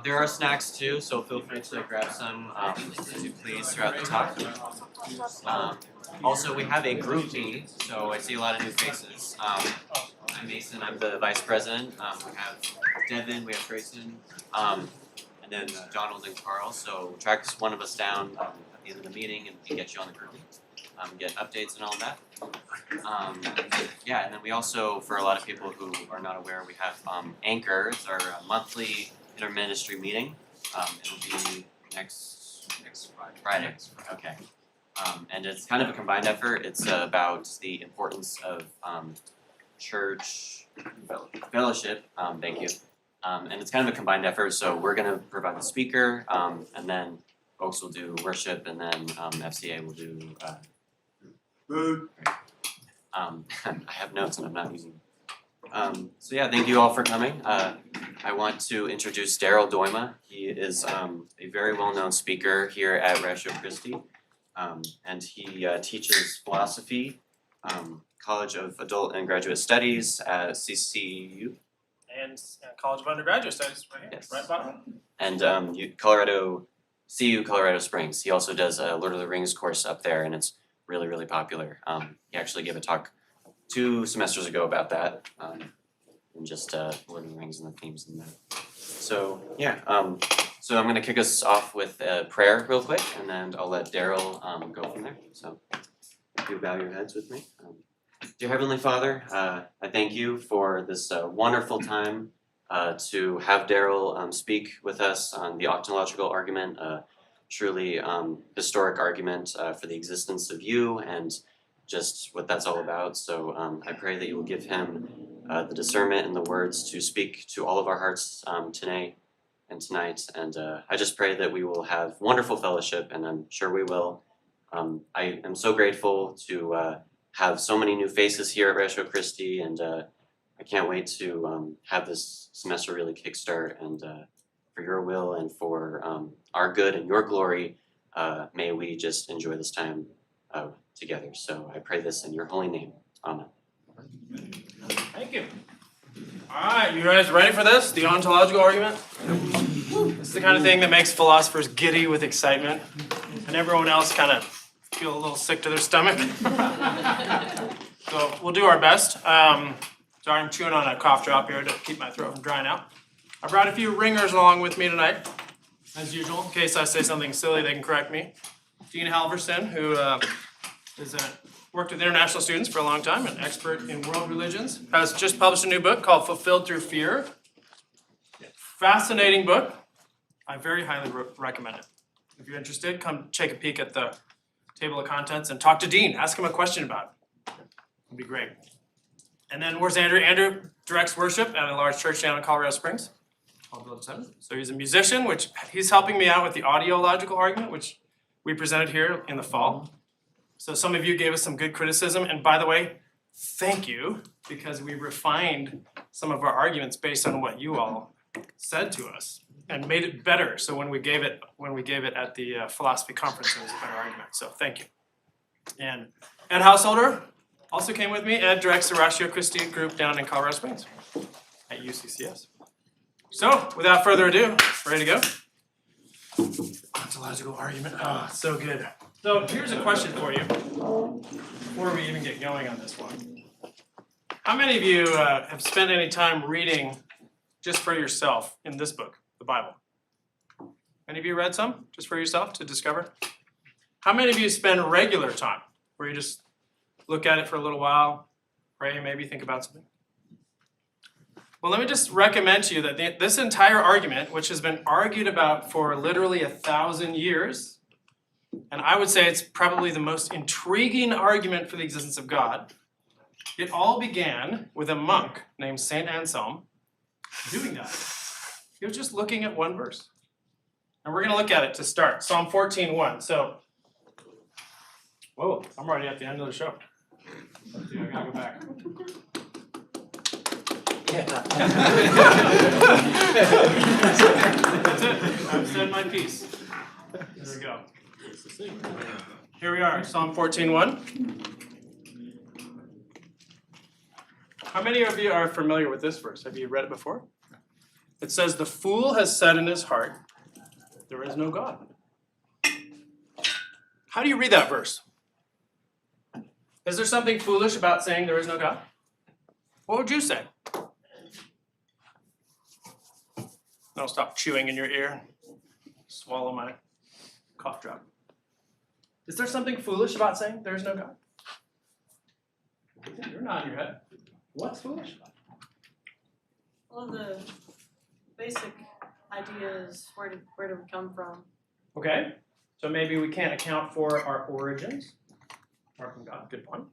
There are snacks too, so feel free to grab some please throughout the talk. Also, we have a group meeting, so I see a lot of new faces. I'm Mason, I'm the vice president. We have Devin, we have Grayson, and then Donald and Carl. So track one of us down at the end of the meeting and we can get you on the group, get updates and all of that. Yeah, and then we also, for a lot of people who are not aware, we have Anchor. It's our monthly inter-ministry meeting. It'll be next Friday. Okay. And it's kind of a combined effort. It's about the importance of church fellowship. Thank you. And it's kind of a combined effort. So we're going to provide the speaker, and then folks will do worship, and then FCA will do food. I have notes and I'm not using them. So yeah, thank you all for coming. I want to introduce Darrel Dooyema. He is a very well-known speaker here at Ratio Christi, and he teaches philosophy, College of Adult and Graduate Studies at CCU. And College of Undergraduate Studies, right here, Yes. right bottom. And CU Colorado Springs. He also does a Lord of the Rings course up there, and it's really, really popular. He actually gave a talk 2 semesters ago about that, and just Lord of the Rings and the themes in that. So yeah, so I'm gonna kick us off with a prayer real quick, and then I'll let Darrel go from there. So if you bow your heads with me. Dear Heavenly Father, I thank you for this wonderful time to have Darrel speak with us on the ontological argument, truly historic argument for the existence of you and just what that's all about. So I pray that you will give him the discernment and the words to speak to all of our hearts today and tonight. And I just pray that we will have wonderful fellowship, and I'm sure we will. I am so grateful to have so many new faces here at Ratio Christi, and I can't wait to have this semester really kickstart, and for your will and for our good and your glory, may we just enjoy this time together. So I pray this in your holy name. Amen. Thank you. All right, you guys ready for this? The ontological argument? This is the kind of thing that makes philosophers giddy with excitement, and everyone else kind of feel a little sick to their stomach. So we'll do our best. Sorry, I'm chewing on a cough drop here to keep my throat from drying out. I brought a few ringers along with me tonight, as usual. In case I say something silly, they can correct me. Dean Halverson, who has worked with international students for a long time, an expert in world religions, has just published a new book called Fulfilled Through Fear. Fascinating book. I very highly recommend it. If you're interested, come take a peek at the table of contents and talk to Dean. Ask him a question about it. It'd be great. And then where's Andrew? Andrew directs worship at a large church down in Colorado Springs, called Village 7. So he's a musician, which he's helping me out with the audiological argument, which we presented here in the fall. So some of you gave us some good criticism. And by the way, thank you, because we refined some of our arguments based on what you all said to us and made it better. So when we gave it at the philosophy conference, it was a better argument. So thank you. And Ed Householder also came with me. Ed directs the Ratio Christi group down in Colorado Springs at UCCS. So without further ado, ready to go? Ontological argument. Oh, so good. So here's a question for you before we even get going on this one. How many of you have spent any time reading just for yourself in this book, the Bible? Any of you read some just for yourself to discover? How many of you spend regular time where you just look at it for a little while, pray, maybe think about something? Well, let me just recommend to you that this entire argument, which has been argued about for literally 1,000 years, and I would say it's probably the most intriguing argument for the existence of God, it all began with a monk named Saint Anselm doing that. He was just looking at one verse. And we're going to look at it to start. Psalm 14:1. So, whoa, I'm already at the end of the show. Yeah, I got to go back. That's it. I've said my piece. There we go. Here we are, Psalm 14:1. How many of you are familiar with this verse? Have you read it before? It says, "The fool has said in his heart, there is no God." How do you read that verse? Is there something foolish about saying there is no God? What would you say? I'll stop chewing in your ear. Swallow my cough drop. Is there something foolish about saying there is no God? You're nodding your head. What's foolish about it? Well, the basic idea is where did we come from? Okay, so maybe we can't account for our origins apart from God. Good point.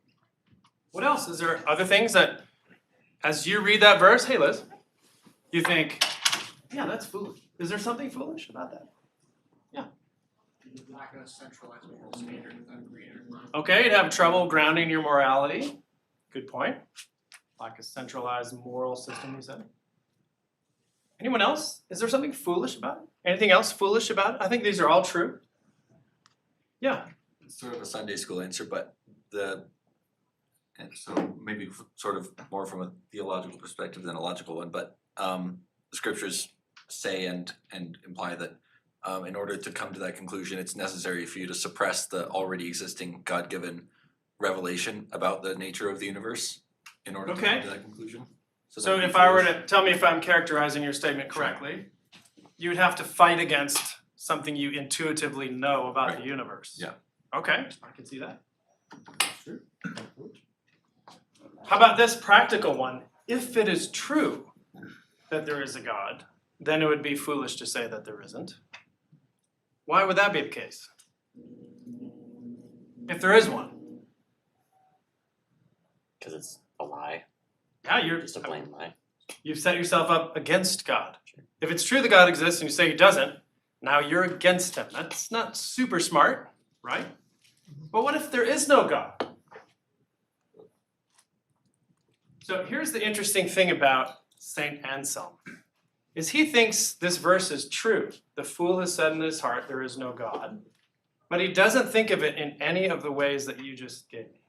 What else? Is there other things that, as you read that verse, hey Liz, you think, yeah, that's foolish. Is there something foolish about that? Yeah. You're not going to centralize moral standard without creator. Okay, you'd have trouble grounding your morality. Good point. Like a centralized moral system, you said. Anyone else? Is there something foolish about it? Anything else foolish about it? I think these are all true. Yeah. It's sort of a Sunday school answer, but and so maybe sort of more from a theological perspective than a logical one, but the scriptures say and imply that in order to come to that conclusion, it's necessary for you to suppress the already existing God-given revelation about the nature of the universe in order to come to that conclusion. So that'd be if I were foolish. to, tell me if I'm characterizing your statement correctly, you would have to fight against something you intuitively know about Right. the universe. Yeah. Okay, I can see that. True. How about this practical one? If it is true that there is a God, then it would be foolish to say that there isn't. Why would that be the case? If there is one. Because it's a lie, Yeah, you're just a plain lie. You've set yourself up against God. If it's true that God exists and you say he doesn't, now you're against him. That's not super smart, right? But what if there is no God? So here's the interesting thing about Saint Anselm, is he thinks this verse is true. The fool has said in his heart, there is no God. But he doesn't think of it in any of the ways that you just gave me.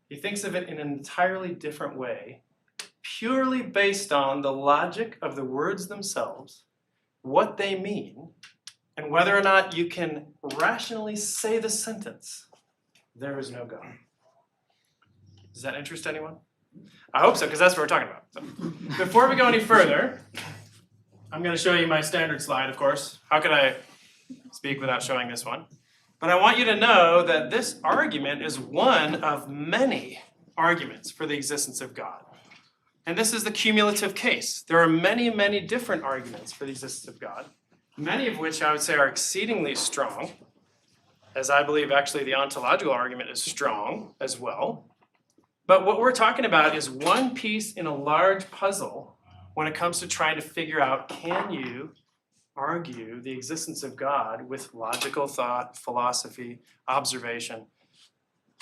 He thinks of it in an entirely different way, purely based on the logic of the words themselves, what they mean, and whether or not you can rationally say the sentence, there is no God. Does that interest anyone? I hope so, because that's what we're talking about. So, before we go any further, I'm going to show you my standard slide, of course. How could I speak without showing this one? But I want you to know that this argument is one of many arguments for the existence of God. And this is the cumulative case. There are many, many different arguments for the existence of God, many of which I would say are exceedingly strong, as I believe actually the ontological argument is strong as well. But what we're talking about is one piece in a large puzzle when it comes to trying to figure out, can you argue the existence of God with logical thought, philosophy, observation?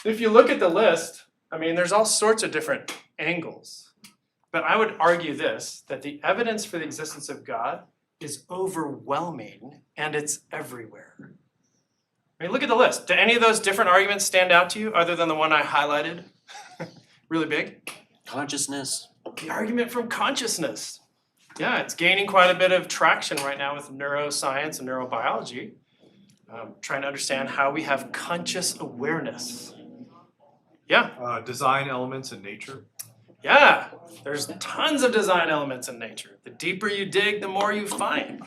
If you look at the list, I mean, there's all sorts of different angles. But I would argue this, that the evidence for the existence of God is overwhelming and it's everywhere. I mean, look at the list. Do any of those different arguments stand out to you other than the one I highlighted? Really big? Consciousness. The argument from consciousness. Yeah, it's gaining quite a bit of traction right now with neuroscience and neurobiology, trying to understand how we have conscious awareness. Yeah. Design elements in nature. Yeah, there's tons of design elements in nature. The deeper you dig, the more you find.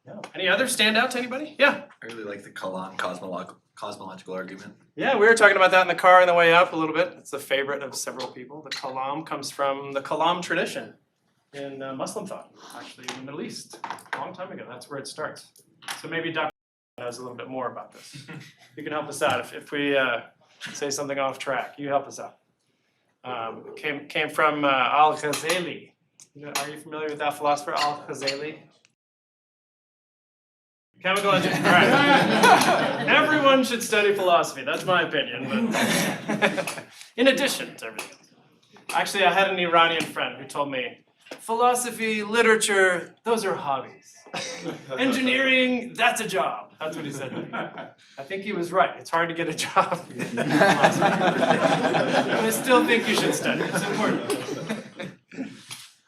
Yeah. Any others stand out to anybody? Yeah. I really like the Kalam cosmological argument. Yeah, we were talking about that in the car on the way up a little bit. It's the favorite of several people. The Kalam comes from the Kalam tradition in Muslim thought, actually in the Middle East, a long time ago. That's where it starts. So maybe Dr. knows a little bit more about this. You can help us out if we say something off track. You help us out. Came from Al-Ghazali. Are you familiar with that philosopher, Al-Ghazali? Chemical engineering. All right. Everyone should study philosophy. That's my opinion. But in addition to everything else. Actually, I had an Iranian friend who told me Philosophy, literature, those are hobbies. Engineering, that's a job. That's what he said to me. I think he was right. It's hard to get a job. But I still think you should study. It's important.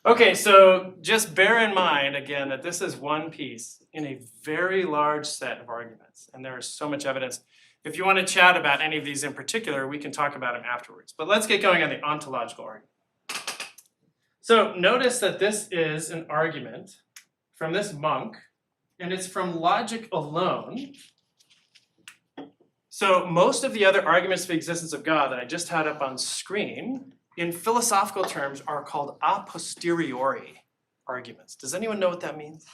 Okay, so just bear in mind again that this is one piece in a very large set of arguments, and there is so much evidence. If you want to chat about any of these in particular, we can talk about them afterwards. But let's get going on the ontological argument. So notice that this is an argument from this monk, and it's from logic alone. So most of the other arguments for the existence of God that I just had up on screen, in philosophical terms, are called a posteriori arguments. Does anyone know what that means?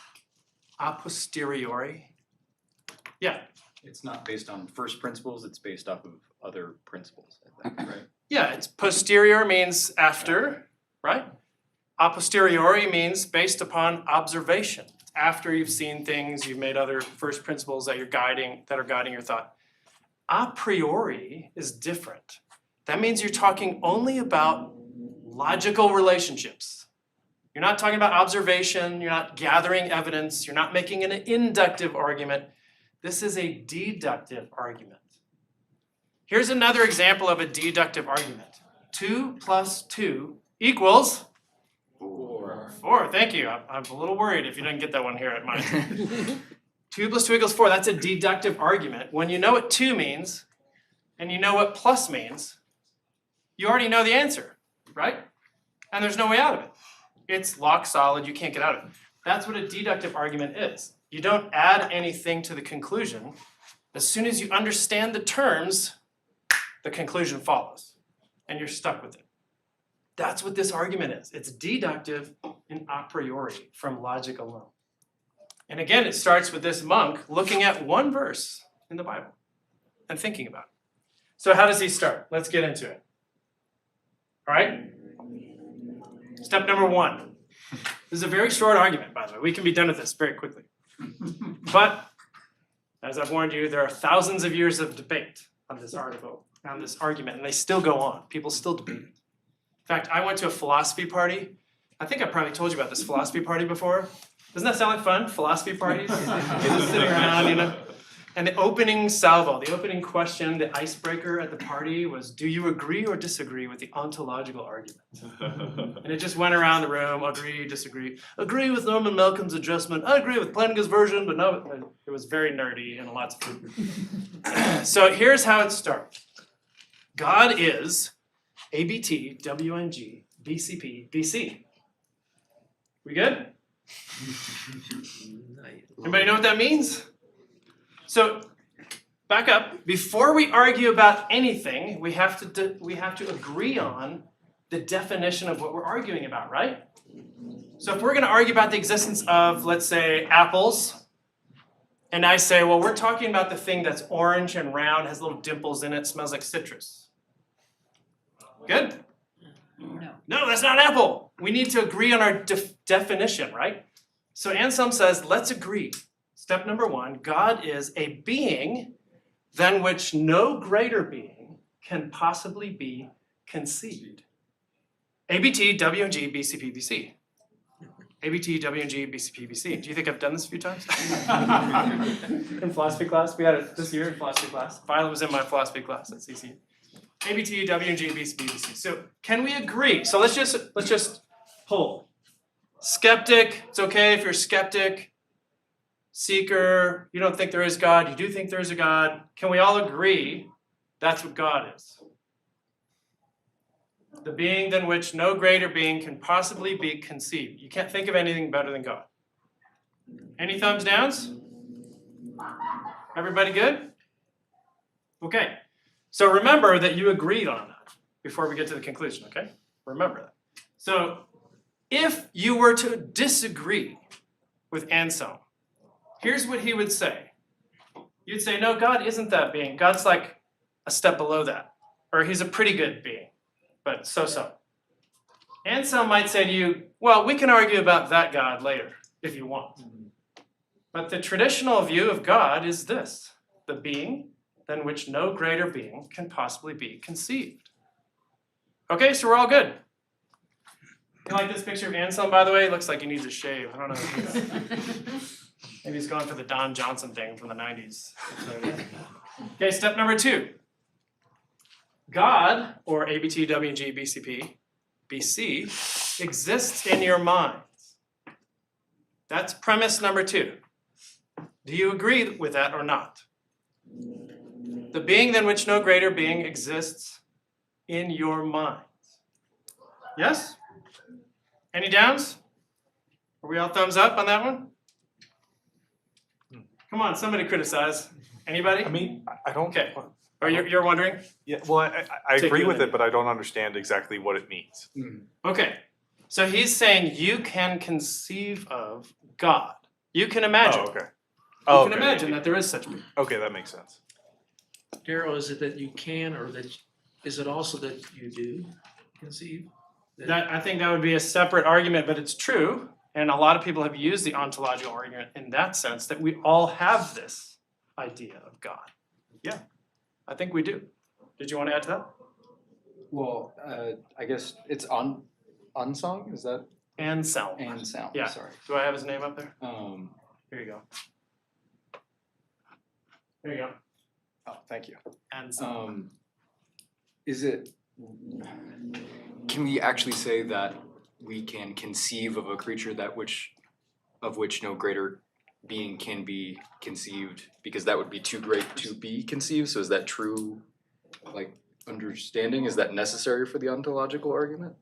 A posteriori? Yeah. It's not based on first principles, it's based off of other principles, I think, right? Yeah, it's posterior means after, right? A posteriori means based upon observation. After you've seen things, you've made other first principles that are guiding your thought. A priori is different. That means you're talking only about logical relationships. You're not talking about observation, you're not gathering evidence, you're not making an inductive argument. This is a deductive argument. Here's another example of a deductive argument. 2 plus 2 equals 4, thank you. I'm a little worried if you didn't get that one here at mine. 2 plus 2 equals 4, that's a deductive argument. When you know what 2 means, and you know what plus means, you already know the answer, right? And there's no way out of it. It's lock solid, you can't get out of it. That's what a deductive argument is. You don't add anything to the conclusion. As soon as you understand the terms, the conclusion follows, and you're stuck with it. That's what this argument is. It's deductive and a priori from logic alone. And again, it starts with this monk looking at one verse in the Bible and thinking about it. So how does he start? Let's get into it. All right? Step number 1. This is a very short argument, by the way. We can be done with this very quickly. But, as I've warned you, there are thousands of years of debate on this article, on this argument, and they still go on. People still debate it. In fact, I went to a philosophy party. I think I probably told you about this philosophy party before. Doesn't that sound like fun? Philosophy parties? You're just sitting around, you know. And the opening salvo, the opening question, the icebreaker at the party was, do you agree or disagree with the ontological argument? And it just went around the room, agree, disagree. Agree with Norman Malcolm's adjustment. I agree with Plantinga's version, but no, it was very nerdy and lots of food. So here's how it starts. God is ABT, WNG, BCP, BC. We good? Anybody know what that means? So, back up. Before we argue about anything, we have to agree on the definition of what we're arguing about, right? So if we're going to argue about the existence of, let's say, apples, and I say, well, we're talking about the thing that's orange and round, has little dimples in it, smells like citrus. Good? No, that's not apple. We need to agree on our definition, right? So Anselm says, let's agree. Step number 1, God is a being than which no greater being can possibly be conceived. ABT, WNG, BCP, BC. ABT, WNG, BCP, BC. Do you think I've done this a few times? In philosophy class, we had it this year in philosophy class. Violet was in my philosophy class at CC. ABT, WNG, BCP, BC. So can we agree? So let's just poll. Skeptic, it's okay if you're a skeptic. Seeker, you don't think there is God, you do think there is a God. Can we all agree that's what God is? The being than which no greater being can possibly be conceived. You can't think of anything better than God. Any thumbs downs? Everybody good? Okay. So remember that you agreed on that before we get to the conclusion, okay? Remember that. So if you were to disagree with Anselm, here's what he would say. You'd say, no, God isn't that being. God's like a step below that. Or he's a pretty good being, but so-so. Anselm might say to you, well, we can argue about that God later, if you want. But the traditional view of God is this, the being than which no greater being can possibly be conceived. Okay, so we're all good. You like this picture of Anselm, by the way? It looks like he needs a shave. I don't know. Maybe he's going for the Don Johnson thing from the 90s. Okay, step number 2. God, or ABT, WG, BCP, BC, exists in your minds. That's premise number 2. Do you agree with that or not? The being than which no greater being exists in your minds. Yes? Any downs? Are we all thumbs up on that one? Come on, somebody criticize. Anybody? I mean, I don't. Okay. Or you're wondering? Yeah, well, I Take agree it with then. it, but I don't understand exactly what it means. Okay. So he's saying you can conceive of God. You can imagine. Oh, okay. You can imagine that there is such a being. Okay, that makes sense. Darrell, is it that you can, or that, is it also that you do conceive? That, I think that would be a separate argument, but it's true. And a lot of people have used the ontological argument in that sense, that we all have this idea of God. Yeah, I think we do. Did you want to add to that? Well, I guess it's unsung, is that? Anselm. Anselm, Yeah. sorry. Do I have his name up there? Here you go. There you go. Oh, thank you. Anselm. Is it, can we actually say that we can conceive of a creature of which no greater being can be conceived, because that would be too great to be conceived? So is that true, like, understanding? Is that necessary for the ontological argument?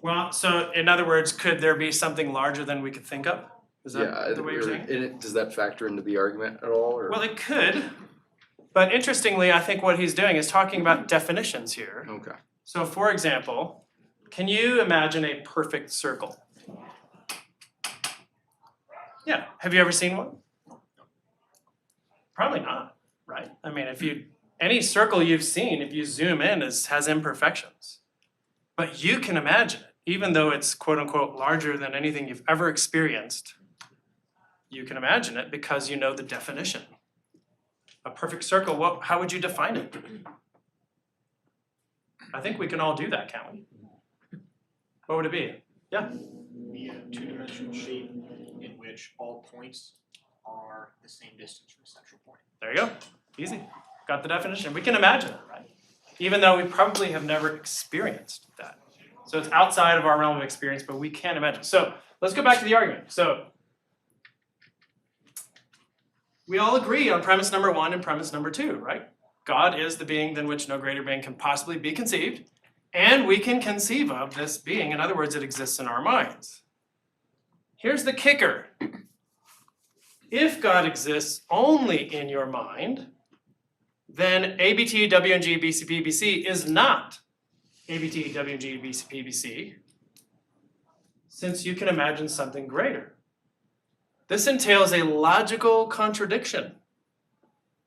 Well, so in other words, could there be something larger than we could think of? Is that the way you're saying? Does that factor into the argument at all, or? Well, it could. But interestingly, I think what he's doing is talking about definitions here. Okay. So for example, can you imagine a perfect circle? Yeah, have you ever seen one? Probably not, right? I mean, any circle you've seen, if you zoom in, has imperfections. But you can imagine it, even though it's quote unquote larger than anything you've ever experienced. You can imagine it because you know the definition. A perfect circle, how would you define it? I think we can all do that, can't we? What would it be? Yeah? Be a two-dimensional shape in which all points are the same distance from the central point. There you go. Easy. Got the definition. We can imagine it, right? Even though we probably have never experienced that. So it's outside of our realm of experience, but we can imagine. So let's go back to the argument. So we all agree on premise number 1 and premise number 2, right? God is the being than which no greater being can possibly be conceived, and we can conceive of this being. In other words, it exists in our minds. Here's the kicker. If God exists only in your mind, then ABT, WNG, BCP, BC is not ABT, WNG, BCP, BC, since you can imagine something greater. This entails a logical contradiction.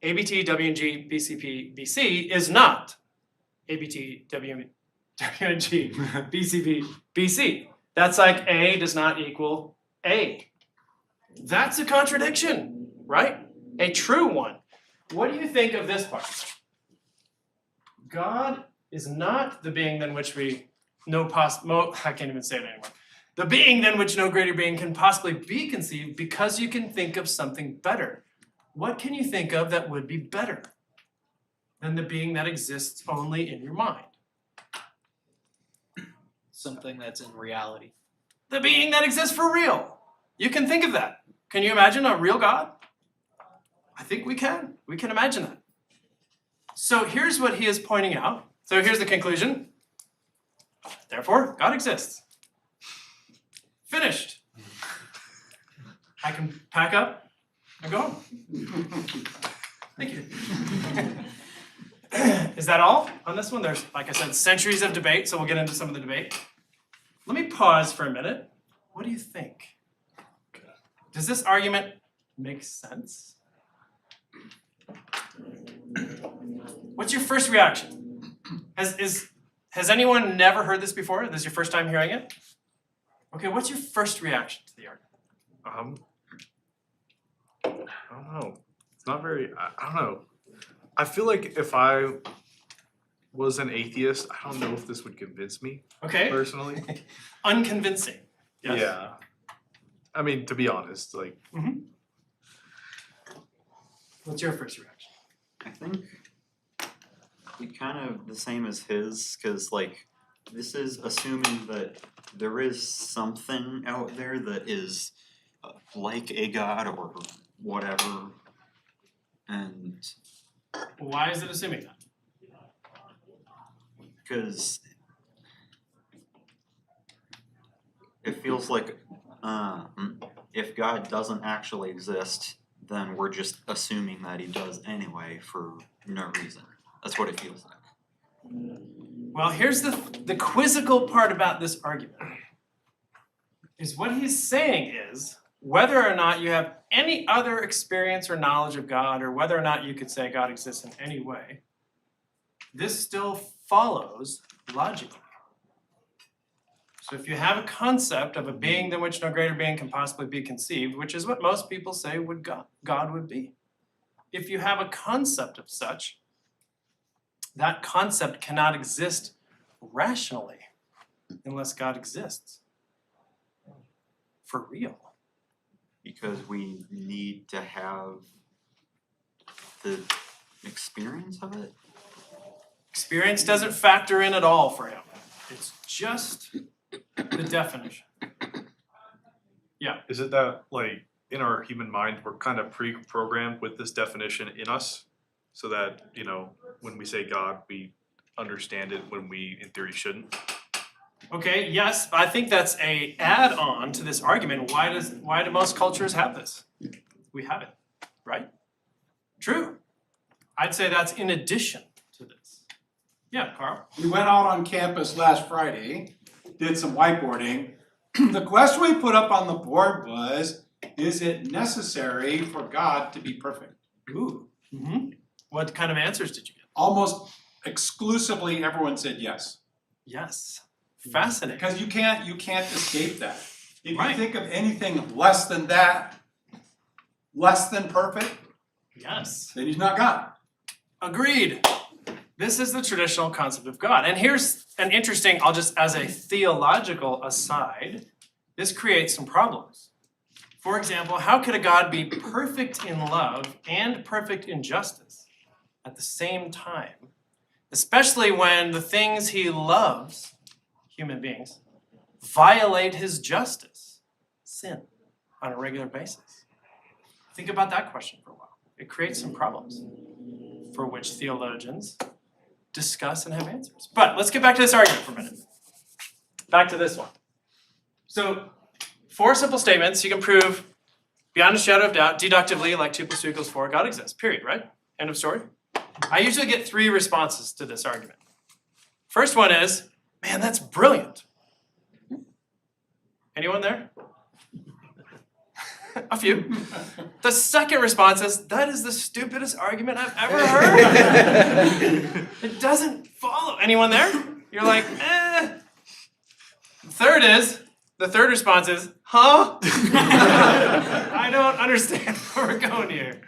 ABT, WNG, BCP, BC is not ABT, WNG, BCP, BC. That's like A does not equal A. That's a contradiction, right? A true one. What do you think of this part? God is not the being than which I can't even say it anymore. The being than which no greater being can possibly be conceived, because you can think of something better. What can you think of that would be better than the being that exists only in your mind? Something that's in reality. The being that exists for real. You can think of that. Can you imagine a real God? I think we can. We can imagine that. So here's what he is pointing out. So here's the conclusion. Therefore, God exists. Finished. I can pack up and go home. Thank you. Is that all on this one? There's, like I said, centuries of debate, so we'll get into some of the debate. Let me pause for a minute. What do you think? Does this argument make sense? What's your first reaction? Has anyone never heard this before? This is your first time hearing it? Okay, what's your first reaction to the argument? I don't know. It's not very. I don't know. I feel like if I was an atheist, I don't know if this would convince me Okay, personally. unconvincing. Yes. Yeah. I mean, to be honest, like, What's your first reaction? I think kind of the same as his, cause like this is assuming that there is something out there that is like a god or whatever, and Why is it assuming that? cause it feels like if God doesn't actually exist, then we're just assuming that he does anyway for no reason. That's what it feels like. Well, here's the quizzical part about this argument. Is what he's saying is whether or not you have any other experience or knowledge of God, or whether or not you could say God exists in any way, this still follows logically. So if you have a concept of a being than which no greater being can possibly be conceived, which is what most people say would God would be. If you have a concept of such, that concept cannot exist rationally unless God exists. For real. Because we need to have the experience of it. Experience doesn't factor in at all for him. It's just the definition. is it that like in our human mind, we're kind of pre-programmed with this definition in us? So that, you know, when we say God, we understand it when we in theory shouldn't? Okay, yes, I think that's a add-on to this argument. Why do most cultures have this? We have it, right? True. I'd say that's in addition to this. Yeah, Carl? We went out on campus last Friday, did some whiteboarding. The question we put up on the board was, is it necessary for God to be perfect? Ooh. What kind of answers did you get? Almost exclusively everyone said yes. Yes. Fascinating. Because you can't escape that. If Right. you think of anything less than that, less than perfect, Yes. then he's not God. Agreed. This is the traditional concept of God. And here's an interesting, I'll just as a theological aside, this creates some problems. For example, how could a God be perfect in love and perfect in justice at the same time? Especially when the things he loves, human beings, violate his justice, sin, on a regular basis. Think about that question for a while. It creates some problems for which theologians discuss and have answers. But let's get back to this argument for a minute. Back to this one. So 4 simple statements you can prove beyond a shadow of doubt, deductively, like 2 + 2 = 4, God exists, period, right? End of story. I usually get 3 responses to this argument. First one is, man, that's brilliant. Anyone there? A few. The second response is, that is the stupidest argument I've ever heard. It doesn't follow. Anyone there? You're like, eh. The third response is, huh? I don't understand where we're going here.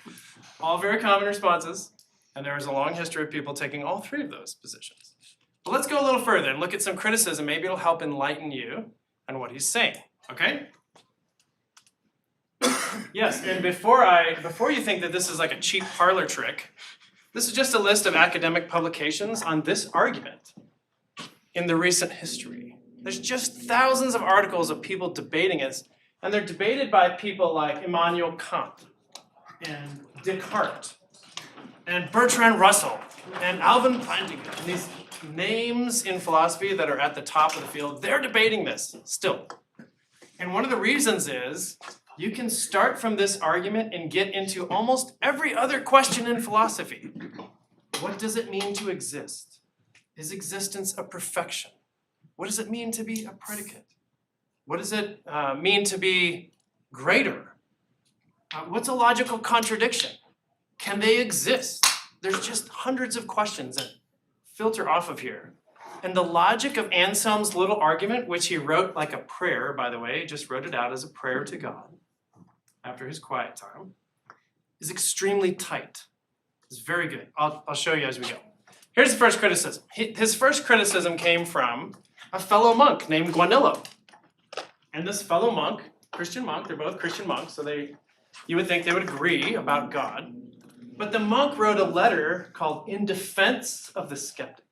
All very common responses, and there is a long history of people taking all 3 of those positions. But let's go a little further and look at some criticism. Maybe it'll help enlighten you on what he's saying, okay? Yes, and before you think that this is like a cheap parlor trick, this is just a list of academic publications on this argument in the recent history. There's just thousands of articles of people debating it, and they're debated by people like Immanuel Kant and Descartes and Bertrand Russell and Alvin Plantinga. And these names in philosophy that are at the top of the field, they're debating this still. And one of the reasons is you can start from this argument and get into almost every other question in philosophy. What does it mean to exist? Is existence a perfection? What does it mean to be a predicate? What does it mean to be greater? What's a logical contradiction? Can they exist? There's just hundreds of questions that filter off of here. And the logic of Anselm's little argument, which he wrote like a prayer, by the way, just wrote it out as a prayer to God after his quiet time, is extremely tight. It's very good. I'll show you as we go. Here's the first criticism. His first criticism came from a fellow monk named Guanillo. And this fellow monk, Christian monk, they're both Christian monks, so you would think they would agree about God. But the monk wrote a letter called In Defense of the Skeptic.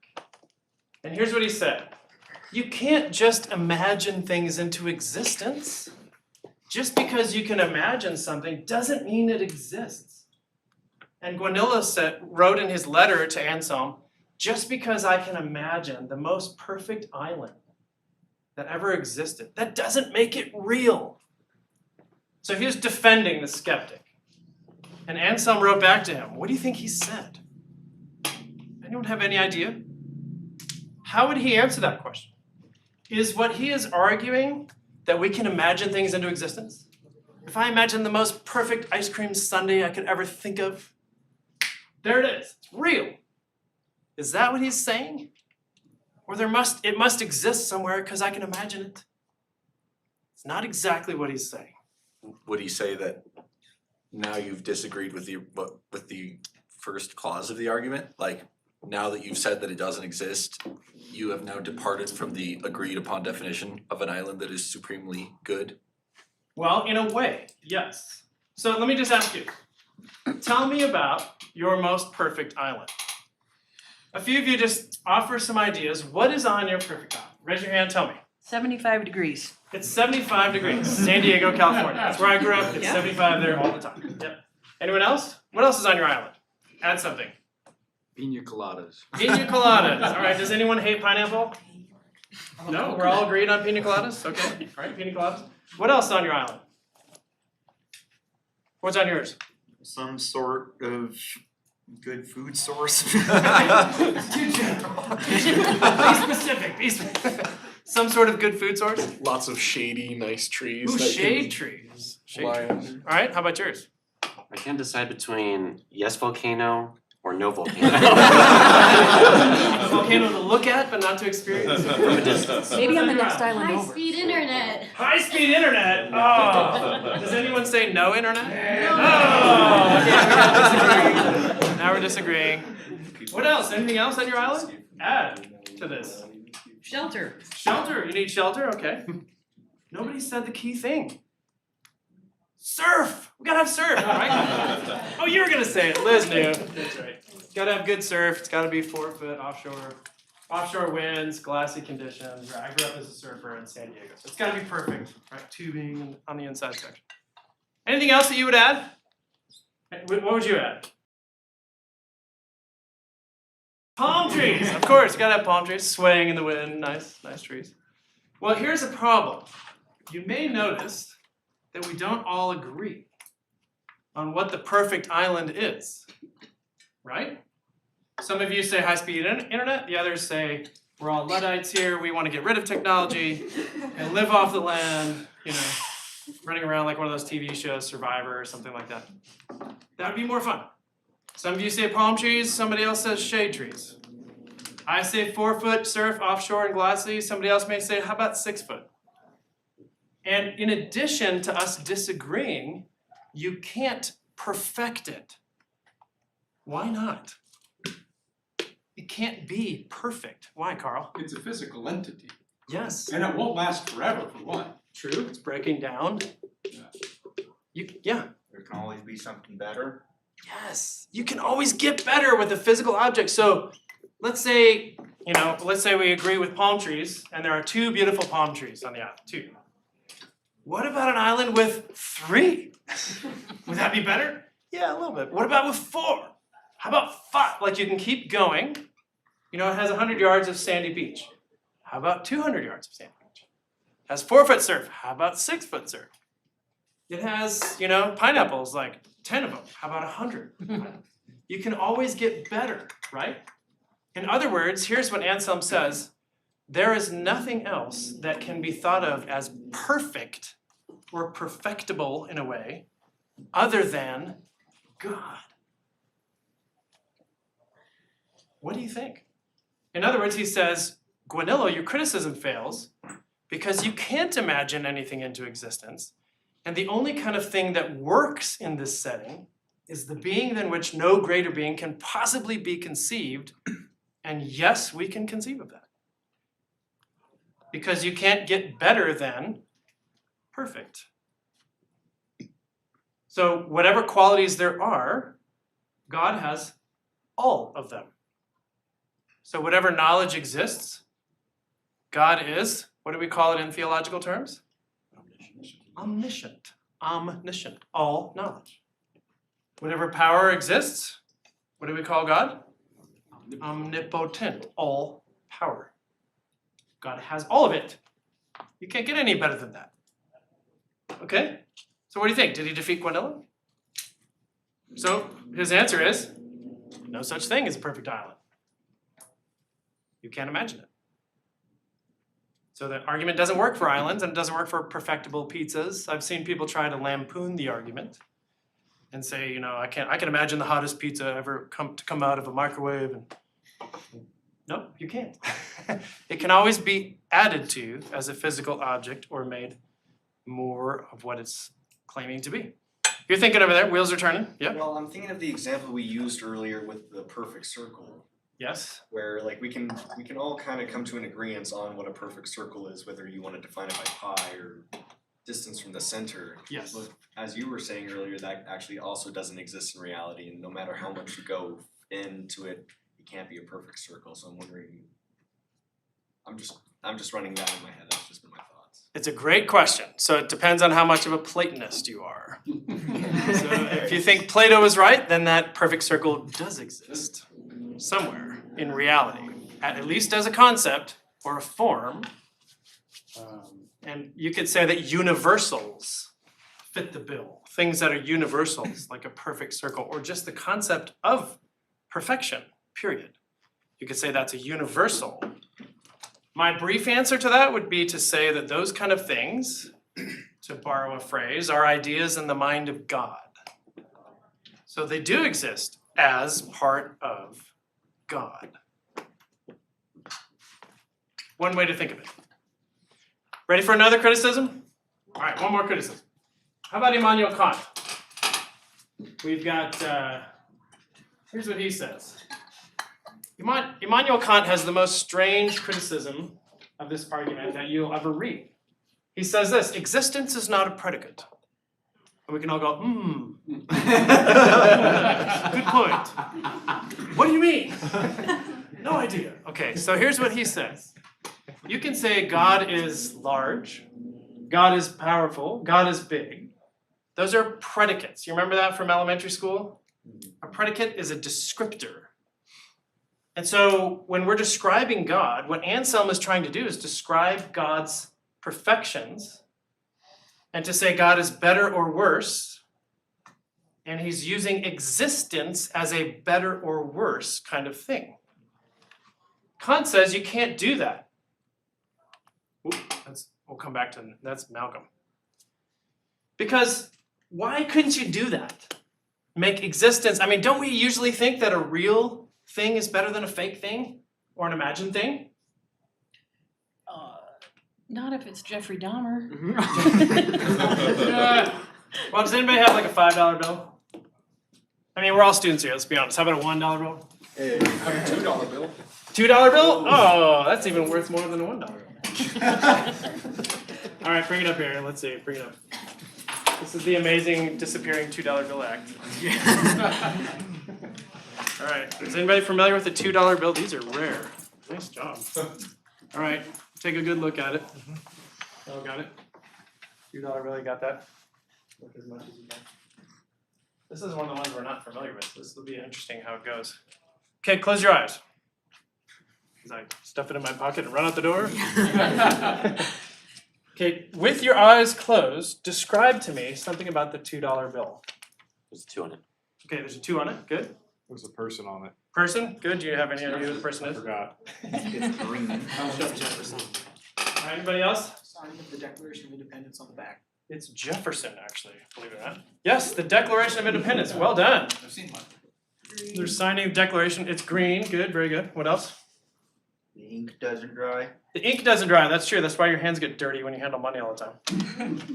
And here's what he said. You can't just imagine things into existence. Just because you can imagine something doesn't mean it exists. And Guanillo wrote in his letter to Anselm, just because I can imagine the most perfect island that ever existed, that doesn't make it real. So he was defending the skeptic. And Anselm wrote back to him, what do you think he said? Anyone have any idea? How would he answer that question? Is what he is arguing that we can imagine things into existence? If I imagine the most perfect ice cream sundae I could ever think of, there it is, it's real. Is that what he's saying? Or it must exist somewhere because I can imagine it? It's not exactly what he's saying. Would he say that now you've disagreed with the first clause of the argument? Like, now that you've said that it doesn't exist, you have now departed from the agreed upon definition of an island that is supremely good? Well, in a way, yes. So let me just ask you, tell me about your most perfect island. A few of you just offer some ideas. What is on your perfect island? Raise your hand, tell me. 75 degrees. It's 75 degrees, San Diego, California. That's where I grew up. It's Yeah. 75 there all the time. Yep. Anyone else? What else is on your island? Add something. Pina coladas. Pina coladas. All right, does anyone hate pineapple? No, we're all agreed on pina coladas? Okay, all right, pina coladas. What else is on your island? What's on yours? Some sort of good food source. It's too general. Be specific, be specific. Some sort of good food source? Lots of shady, nice trees. Ooh, that shade can trees. lie Shade trees. All right, how about yours? I can't decide between yes volcano or no volcano. A volcano to look at, but not to experience. From a distance. Maybe on the What's next island over. High-speed internet. High-speed internet. Oh, does anyone say no internet? No. Oh, okay, we're disagreeing. Now we're disagreeing. What else? Anything else on your island? Add to this. Shelter. Shelter. You need shelter? Okay. Nobody said the key thing. Surf. We gotta have surf, right? Oh, you were gonna say it. Liz knew. That's right. Gotta have good surf. It's gotta be 4 foot offshore. Offshore winds, glassy conditions. I grew up as a surfer in San Diego, so it's gotta be perfect. Right, tubing on the inside section. Anything else that you would add? What would you add? Palm trees, of course. You gotta have palm trees swaying in the wind. Nice, nice trees. Well, here's a problem. You may notice that we don't all agree on what the perfect island is, right? Some of you say high-speed internet, the others say we're all Luddites here, we want to get rid of technology and live off the land, you know, running around like one of those TV shows, Survivor or something like that. That would be more fun. Some of you say palm trees, somebody else says shade trees. I say 4 foot surf offshore and glassy, somebody else may say, how about 6 foot? And in addition to us disagreeing, you can't perfect it. Why not? It can't be perfect. Why, Carl? It's a physical entity. Yes. And it won't last forever, for one. True, it's breaking down. Yeah. There can always be something better. Yes. You can always get better with a physical object. So let's say we agree with palm trees, and there are 2 beautiful palm trees on the island. 2. What about an island with 3? Would that be better? Yeah, a little bit. What about with 4? How about 5? Like you can keep going. You know, it has 100 yards of sandy beach. How about 200 yards of sandy beach? It has 4 foot surf. How about 6 foot surf? It has, you know, pineapples, like 10 of them. How about 100? You can always get better, right? In other words, here's what Anselm says. There is nothing else that can be thought of as perfect or perfectible in a way other than God. What do you think? In other words, he says, Guanillo, your criticism fails because you can't imagine anything into existence, and the only kind of thing that works in this setting is the being than which no greater being can possibly be conceived, And yes, we can conceive of that. Because you can't get better than perfect. So whatever qualities there are, God has all of them. So whatever knowledge exists, God is, what do we call it in theological terms? Omniscient. Omniscient. All knowledge. Whatever power exists, what do we call God? Omnipotent. All power. God has all of it. You can't get any better than that. Okay? So what do you think? Did he defeat Guanilla? So his answer is, no such thing as a perfect island. You can't imagine it. So the argument doesn't work for islands and it doesn't work for perfectible pizzas. I've seen people try to lampoon the argument and say, you know, I can imagine the hottest pizza ever come out of a microwave. And no, you can't. It can always be added to as a physical object or made more of what it's claiming to be. You're thinking over there, wheels are turning, yeah? Well, I'm thinking of the example we used earlier with the perfect circle, Yes? where like we can all kind of come to an agreement on what a perfect circle is, whether you want to define it by pi or distance from the center. Yes. But as you were saying earlier, that actually also doesn't exist in reality, and no matter how much you go into it, it can't be a perfect circle. So I'm wondering, I'm just running that in my head. That's just been my thoughts. It's a great question. So it depends on how much of a Platonist you are. So if you think Plato is right, then that perfect circle does exist somewhere in reality, at least as a concept or a form. And you could say that universals fit the bill. Things that are universals, like a perfect circle, or just the concept of perfection, period. You could say that's a universal. My brief answer to that would be to say that those kind of things, to borrow a phrase, are ideas in the mind of God. So they do exist as part of God. One way to think of it. Ready for another criticism? All right, one more criticism. How about Immanuel Kant? We've got, here's what he says. Immanuel Kant has the most strange criticism of this argument that you'll ever read. He says this: existence is not a predicate. And we can all go, good point. What do you mean? No idea. Okay, so here's what he says. You can say God is large, God is powerful, God is big. Those are predicates. You remember that from elementary school? A predicate is a descriptor. And so when we're describing God, what Anselm is trying to do is describe God's perfections and to say God is better or worse. And he's using existence as a better or worse kind of thing. Kant says you can't do that. We'll come back to that's Malcolm. Because why couldn't you do that? Make existence, I mean, don't we usually think that a real thing is better than a fake thing or an imagined thing? Not if it's Jeffrey Dahmer. Well, does anybody have like a $5 bill? I mean, we're all students here, let's be honest. How about a $1 bill? Hey, $2 bill. $2 bill? Oh, that's even worth more than a $1 bill. All right, bring it up here. Let's see, bring it up. This is the amazing disappearing $2 bill act. All right, is anybody familiar with the $2 bill? These are rare. Nice job. All right, take a good look at it. Oh, got it? $2 bill, you got that? Look as much as you can. This is one of the ones we're not familiar with. This will be interesting how it goes. Okay, close your eyes. As I stuff it in my pocket and run out the door. Okay, with your eyes closed, describe to me something about the $2 bill. There's a 2 on it. Okay, there's a 2 on it, good. There's a person on it. Person, good, do you have any idea who the person I is? forgot. It's green. Jefferson. All right, anybody else? Sign of the Declaration of Independence on the back. It's Jefferson, actually, believe it or not. Yes, the Declaration of Independence, well done. I've seen one. They're signing the Declaration, it's green, good, very good. What else? The ink doesn't dry. The ink doesn't dry, that's true, that's why your hands get dirty when you handle money all the time.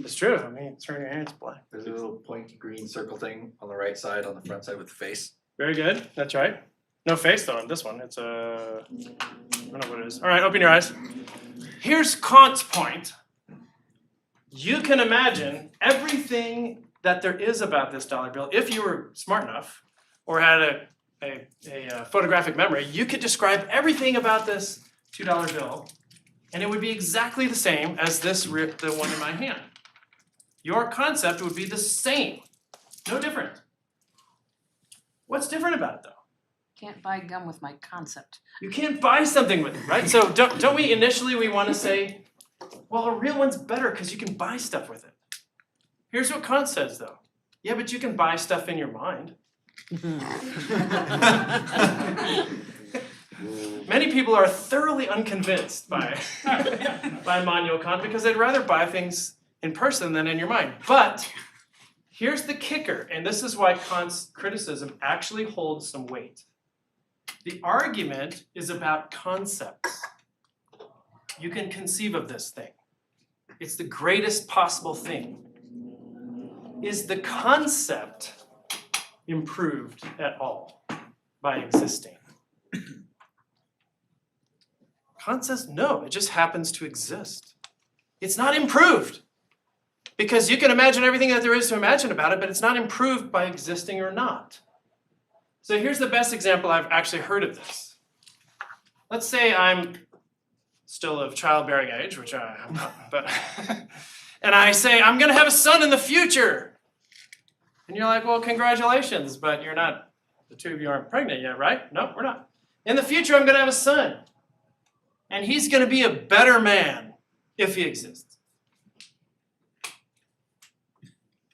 It's true, I mean, turn your hands black. There's a little pointy green circle thing on the right side, on the front side with the face. Very good, that's right. No face though on this one. It's a, I don't know what it is. All right, open your eyes. Here's Kant's point. You can imagine everything that there is about this dollar bill if you were smart enough or had a photographic memory. You could describe everything about this $2 bill, and it would be exactly the same as the one in my hand. Your concept would be the same, no different. What's different about it though? Can't buy gum with my concept. You can't buy something with it, right? So don't we initially we want to say, well, a real one's better because you can buy stuff with it. Here's what Kant says though. Yeah, but you can buy stuff in your mind. Many people are thoroughly unconvinced by Immanuel Kant because they'd rather buy things in person than in your mind. But here's the kicker, and this is why Kant's criticism actually holds some weight. The argument is about concepts. You can conceive of this thing. It's the greatest possible thing. Is the concept improved at all by existing? Kant says no, it just happens to exist. It's not improved. Because you can imagine everything that there is to imagine about it, but it's not improved by existing or not. So here's the best example I've actually heard of this. Let's say I'm still of childbearing age, which I'm not, but and I say, I'm gonna have a son in the future. And you're like, well, congratulations, but you're not, the two of you aren't pregnant yet, right? No, we're not. In the future, I'm gonna have a son. And he's gonna be a better man if he exists.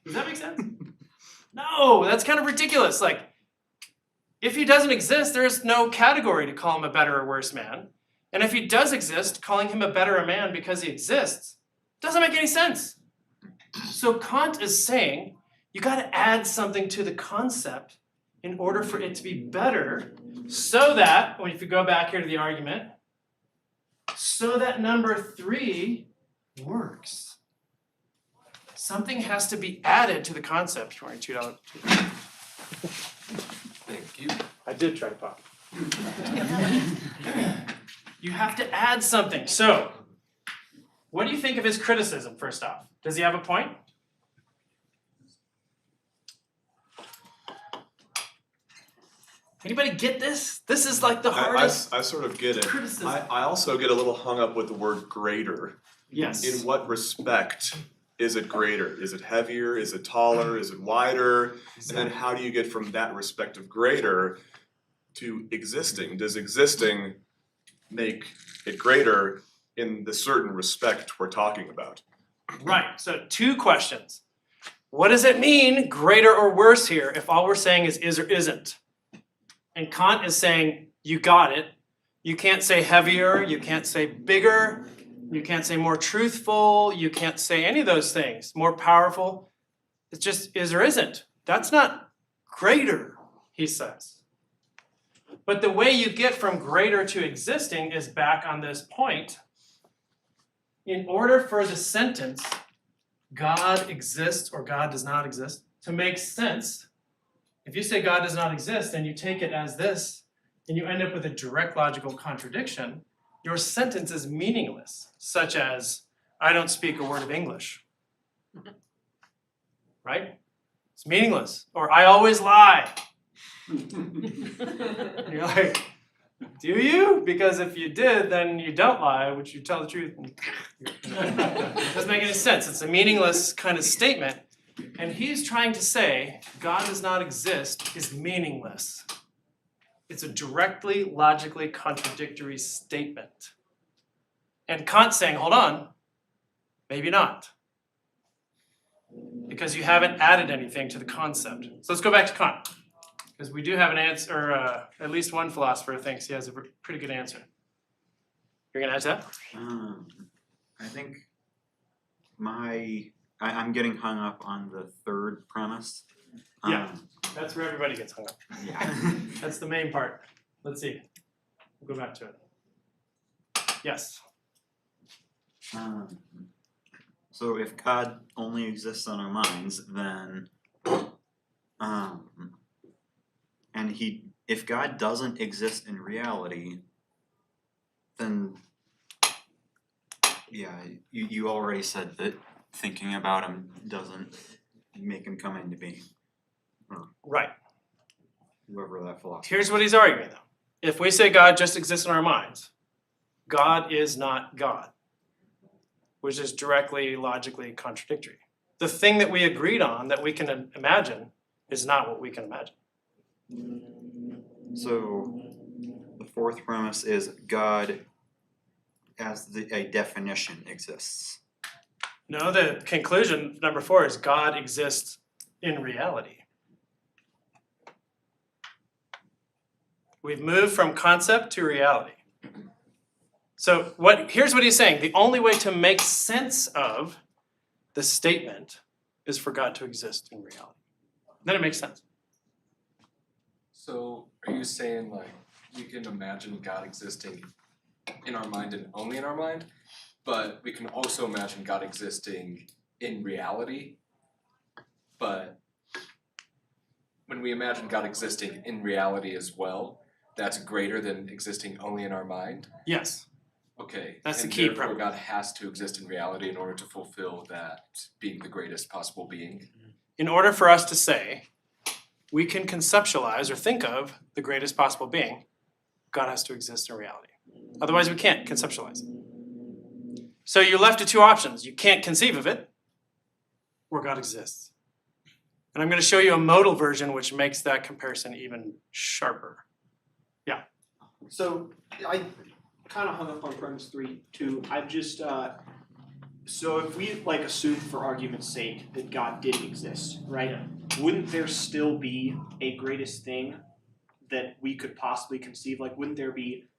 Does that make sense? No, that's kind of ridiculous. Like, if he doesn't exist, there's no category to call him a better or worse man. And if he does exist, calling him a better man because he exists doesn't make any sense. So Kant is saying you got to add something to the concept in order for it to be better, so that, if you go back here to the argument, so that number 3 works. Something has to be added to the concept. You're wearing $2. Thank you. I did try to pop. You have to add something. So, what do you think of his criticism, first off? Does he have a point? Anybody get this? This is like the hardest I sort of get it. criticism. I also get a little hung up with the word greater. Yes. In what respect is it greater? Is it heavier? Is it taller? Is it wider? And then how do you get from that respect of greater to existing? Does existing make it greater in the certain respect we're talking about? Right, so 2 questions. What does it mean, greater or worse here, if all we're saying is or isn't? And Kant is saying, you got it. You can't say heavier, you can't say bigger, you can't say more truthful, you can't say any of those things. More powerful. It's just is or isn't. That's not greater, he says. But the way you get from greater to existing is back on this point. In order for the sentence, God exists or God does not exist, to make sense, if you say God does not exist and you take it as this, and you end up with a direct logical contradiction, your sentence is meaningless, such as, I don't speak a word of English. Right? It's meaningless. Or, I always lie. You're like, do you? Because if you did, then you don't lie, which you tell the truth. It doesn't make any sense. It's a meaningless kind of statement. And he's trying to say, God does not exist is meaningless. It's a directly, logically contradictory statement. And Kant's saying, hold on, maybe not. Because you haven't added anything to the concept. So let's go back to Kant. Because we do have an answer, or at least one philosopher thinks he has a pretty good answer. You're gonna add to that? I think I'm getting hung up on the third premise. Yeah, that's where everybody gets hung up. Yeah. That's the main part. Let's see. We'll go back to it. Yes. So if God only exists in our minds, then and he if God doesn't exist in reality, then yeah, you already said that thinking about him doesn't make him come into being. Right. Whoever that philosopher. Here's what he's arguing though. If we say God just exists in our minds, God is not God, which is directly logically contradictory. The thing that we agreed on that we can imagine is not what we can imagine. So the fourth premise is God as a definition exists. No, the conclusion, number 4, is God exists in reality. We've moved from concept to reality. So here's what he's saying. The only way to make sense of the statement is for God to exist in reality. Then it makes sense. So are you saying like we can imagine God existing in our mind and only in our mind, but we can also imagine God existing in reality, but when we imagine God existing in reality as well, that's greater than existing only in our mind? Yes. Okay. That's the and key therefore premise. God has to exist in reality in order to fulfill that being the greatest possible being. In order for us to say we can conceptualize or think of the greatest possible being, God has to exist in reality. Otherwise we can't conceptualize it. So you're left to two options. You can't conceive of it, or God exists. And I'm going to show you a modal version which makes that comparison even sharper. Yeah. So I kind of hung up on premise 3 too. I've just so if we like assume for argument's sake that God didn't exist, right? Yeah. Wouldn't there still be a greatest thing that we could possibly conceive? Like, wouldn't there be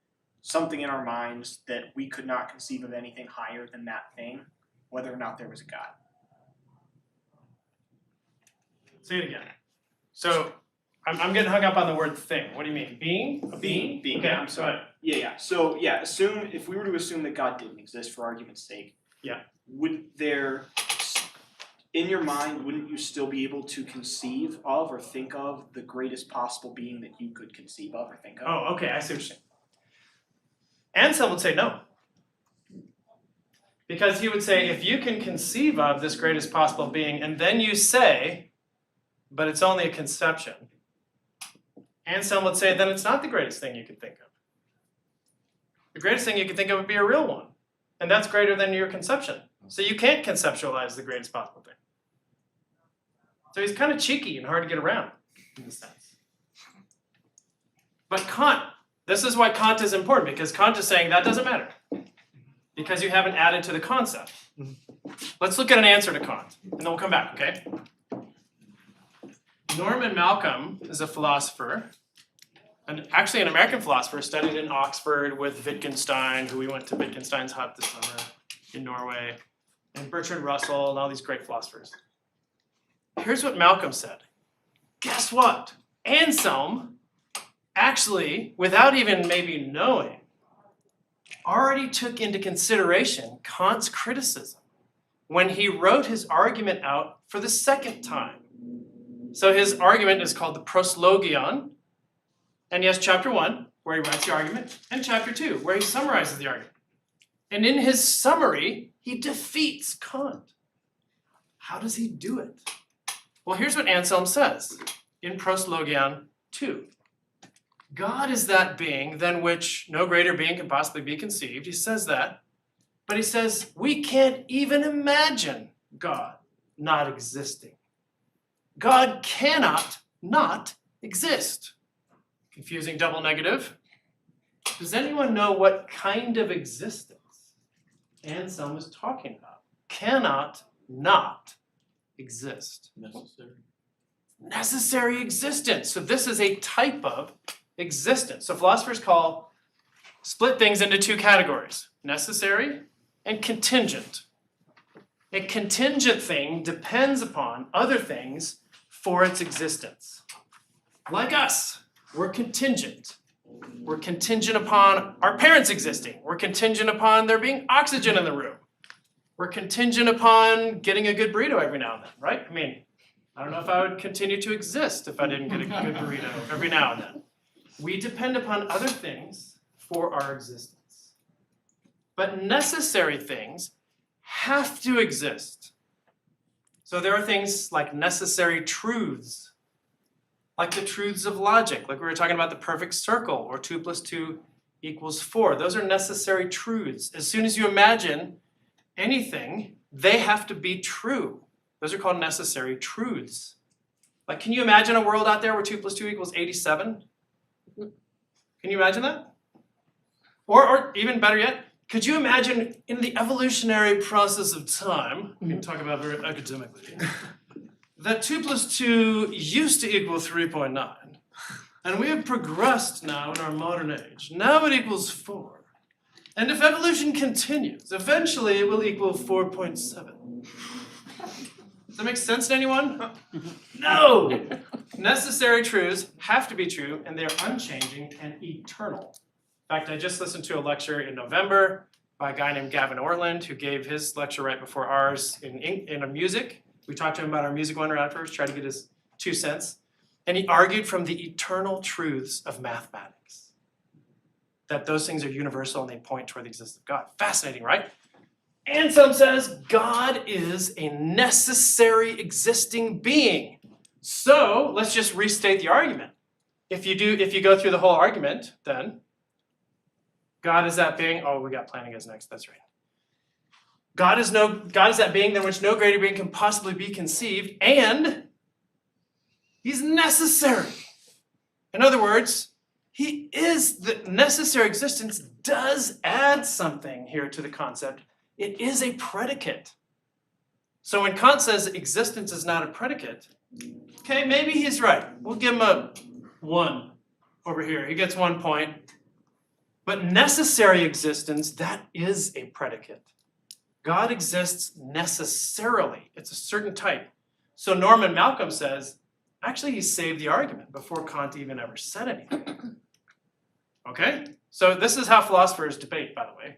something in our minds that we could not conceive of anything higher than that thing, whether or not there was a God? Say it again. So I'm getting hung up on the word thing. What do you mean? Being? A being? Being. Okay, Yeah, I'm sorry. go ahead. Yeah. So yeah, assume if we were to assume that God didn't exist for argument's sake. Yeah. Would there, in your mind, wouldn't you still be able to conceive of or think of the greatest possible being that you could conceive of or think of? Oh, okay, I see what you're saying. Anselm would say no. Because he would say, if you can conceive of this greatest possible being, and then you say, but it's only a conception, Anselm would say, then it's not the greatest thing you could think of. The greatest thing you could think of would be a real one. And that's greater than your conception. So you can't conceptualize the greatest possible thing. So he's kind of cheeky and hard to get around, in a sense. But Kant, this is why Kant is important, because Kant is saying that doesn't matter. Because you haven't added to the concept. Let's look at an answer to Kant, and then we'll come back, okay? Norman Malcolm is a philosopher, and actually an American philosopher, studied in Oxford with Wittgenstein, who we went to Wittgenstein's hut this summer in Norway, and Bertrand Russell, and all these great philosophers. Here's what Malcolm said. Guess what? Anselm actually, without even maybe knowing, already took into consideration Kant's criticism when he wrote his argument out for the second time. So his argument is called the Proslogion, and he has chapter 1, where he writes the argument, and chapter 2, where he summarizes the argument. And in his summary, he defeats Kant. How does he do it? Well, here's what Anselm says in Proslogion 2. God is that being than which no greater being can possibly be conceived. He says that. But he says we can't even imagine God not existing. God cannot not exist. Confusing double negative. Does anyone know what kind of existence Anselm is talking about? Cannot not exist. Necessary existence. So this is a type of existence. So philosophers split things into two categories, necessary and contingent. A contingent thing depends upon other things for its existence. Like us, we're contingent. We're contingent upon our parents existing. We're contingent upon there being oxygen in the room. We're contingent upon getting a good burrito every now and then, right? I mean, I don't know if I would continue to exist if I didn't get a good burrito every now and then. We depend upon other things for our existence. But necessary things have to exist. So there are things like necessary truths, like the truths of logic, like we were talking about the perfect circle, or 2 + 2 = 4. Those are necessary truths. As soon as you imagine anything, they have to be true. Those are called necessary truths. Like, can you imagine a world out there where 2 + 2 = 87? Can you imagine that? Or even better yet, could you imagine in the evolutionary process of time, we can talk about very academically, that 2 + 2 used to equal 3.9, and we have progressed now in our modern age. Now it equals 4. And if evolution continues, eventually it will equal 4.7. Does that make sense to anyone? No! Necessary truths have to be true, and they're unchanging and eternal. In fact, I just listened to a lecture in November by a guy named Gavin Ortland, who gave his lecture right before ours in a music. We talked to him about our music one right first, tried to get his 2 cents. And he argued from the eternal truths of mathematics, that those things are universal and they point toward the existence of God. Fascinating, right? Anselm says God is a necessary existing being. So let's just restate the argument. If you go through the whole argument, then God is that being. Oh, we got planning as next. That's right. God is that being than which no greater being can possibly be conceived, and he's necessary. In other words, he is the necessary existence does add something here to the concept. It is a predicate. So when Kant says existence is not a predicate, okay, maybe he's right. We'll give him a 1 over here. He gets 1 point. But necessary existence, that is a predicate. God exists necessarily. It's a certain type. So Norman Malcolm says, actually he saved the argument before Kant even ever said anything. Okay? So this is how philosophers debate, by the way.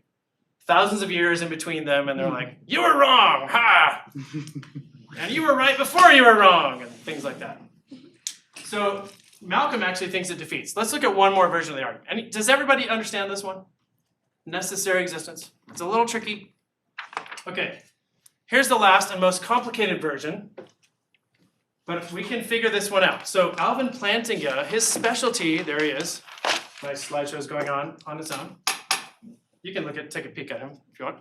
Thousands of years in between them, and they're like, you were wrong, ha! And you were right before you were wrong, and things like that. So Malcolm actually thinks it defeats. Let's look at one more version of the argument. Does everybody understand this one? Necessary existence. It's a little tricky. Okay, here's the last and most complicated version, but we can figure this one out. So Alvin Plantinga, his specialty, there he is. My slideshow is going on its own. You can take a peek at him if you want.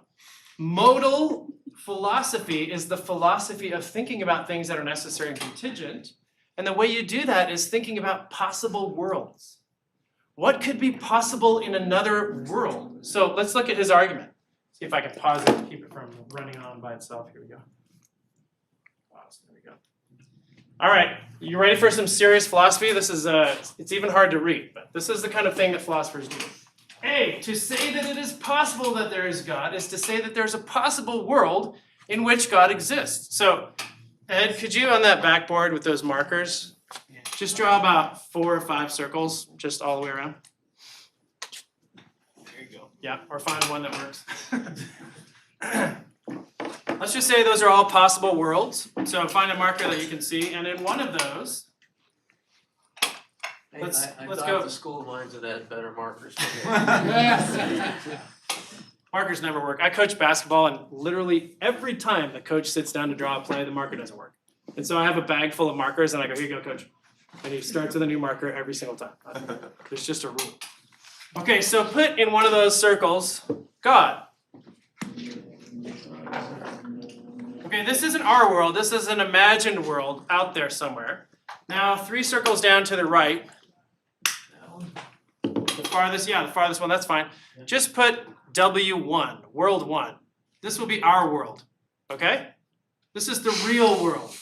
Modal philosophy is the philosophy of thinking about things that are necessary and contingent. And the way you do that is thinking about possible worlds. What could be possible in another world? So let's look at his argument. See if I can pause it to keep it from running on by itself. Here we go. Pause. There we go. All right, you ready for some serious philosophy? This is it's even hard to read, but this is the kind of thing that philosophers do. A, to say that it is possible that there is God is to say that there's a possible world in which God exists. So, Ed, could you on that backboard with those markers, just draw about 4 or 5 circles, just all the way around? There you go. Yeah, or find one that works. Let's just say those are all possible worlds. So find a marker that you can see, and in one of those, let's go. The school lines that had better markers. Markers never work. I coach basketball, and literally every time the coach sits down to draw a play, the marker doesn't work. And so I have a bag full of markers, and I go, here you go, coach. And he starts with a new marker every single time. There's just a rule. Okay, so put in one of those circles, God. Okay, this isn't our world. This is an imagined world out there somewhere. Now, 3 circles down to the right. The farthest one, that's fine. Just put W1, world 1. This will be our world, okay? This is the real world.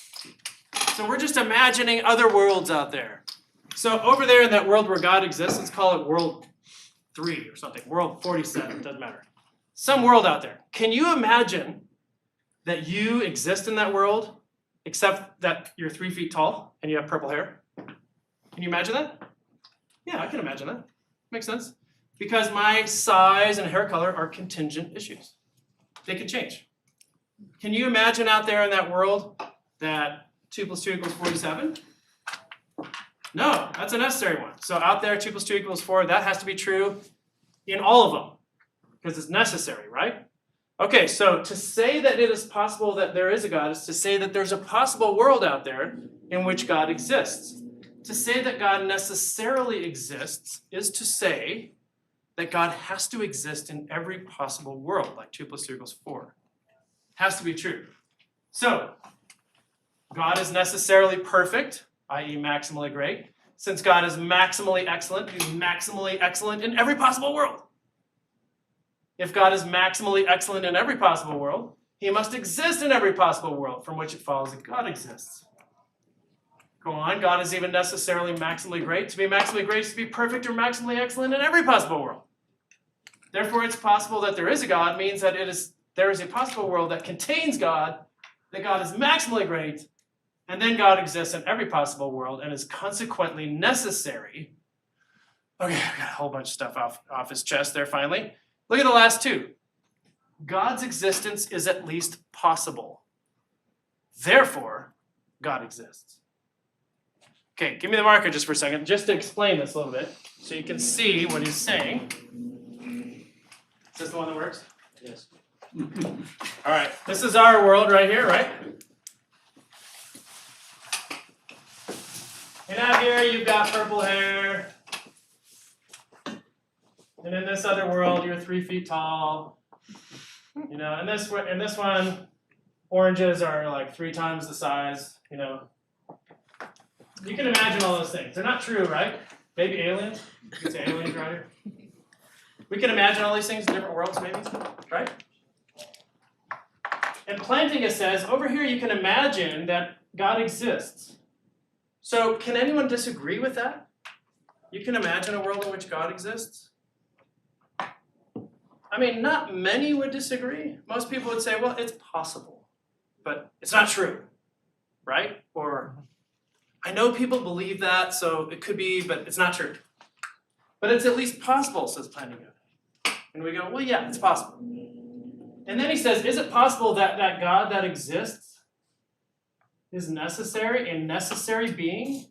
So we're just imagining other worlds out there. So over there in that world where God exists, let's call it world 3 or something, world 47, doesn't matter. Some world out there. Can you imagine that you exist in that world, except that you're 3 feet tall and you have purple hair? Can you imagine that? Yeah, I can imagine that. Makes sense. Because my size and hair color are contingent issues. They could change. Can you imagine out there in that world that 2 + 2 = 47? No, that's a necessary one. So out there, 2 + 2 = 4, that has to be true in all of them, because it's necessary, right? Okay, so to say that it is possible that there is a God is to say that there's a possible world out there in which God exists. To say that God necessarily exists is to say that God has to exist in every possible world, like 2 + 2 = 4. Has to be true. So, God is necessarily perfect, i.e. maximally great. Since God is maximally excellent, he's maximally excellent in every possible world. If God is maximally excellent in every possible world, he must exist in every possible world, from which it follows that God exists. Go on, God is even necessarily maximally great. To be maximally great is to be perfect or maximally excellent in every possible world. Therefore, it's possible that there is a God means that there is a possible world that contains God, that God is maximally great, and then God exists in every possible world and is consequently necessary. Okay, I got a whole bunch of stuff off his chest there finally. Look at the last two. God's existence is at least possible. Therefore, God exists. Okay, give me the marker just for a second, just to explain this a little bit, so you can see what he's saying. Is this the one that works? Yes. All right, this is our world right here, right? And out here you've got purple hair. And in this other world you're 3 feet tall. You know, and this one, oranges are like 3 times the size, you know. You can imagine all those things. They're not true, right? Maybe aliens. You could say aliens right here. We can imagine all these things in different worlds, maybe, right? And Plantinga says, over here you can imagine that God exists. So can anyone disagree with that? You can imagine a world in which God exists? I mean, not many would disagree. Most people would say, well, it's possible, but it's not true, right? Or, I know people believe that, so it could be, but it's not true. But it's at least possible, says Plantinga. And we go, well, yeah, it's possible. And then he says, is it possible that that God that exists is necessary, a necessary being?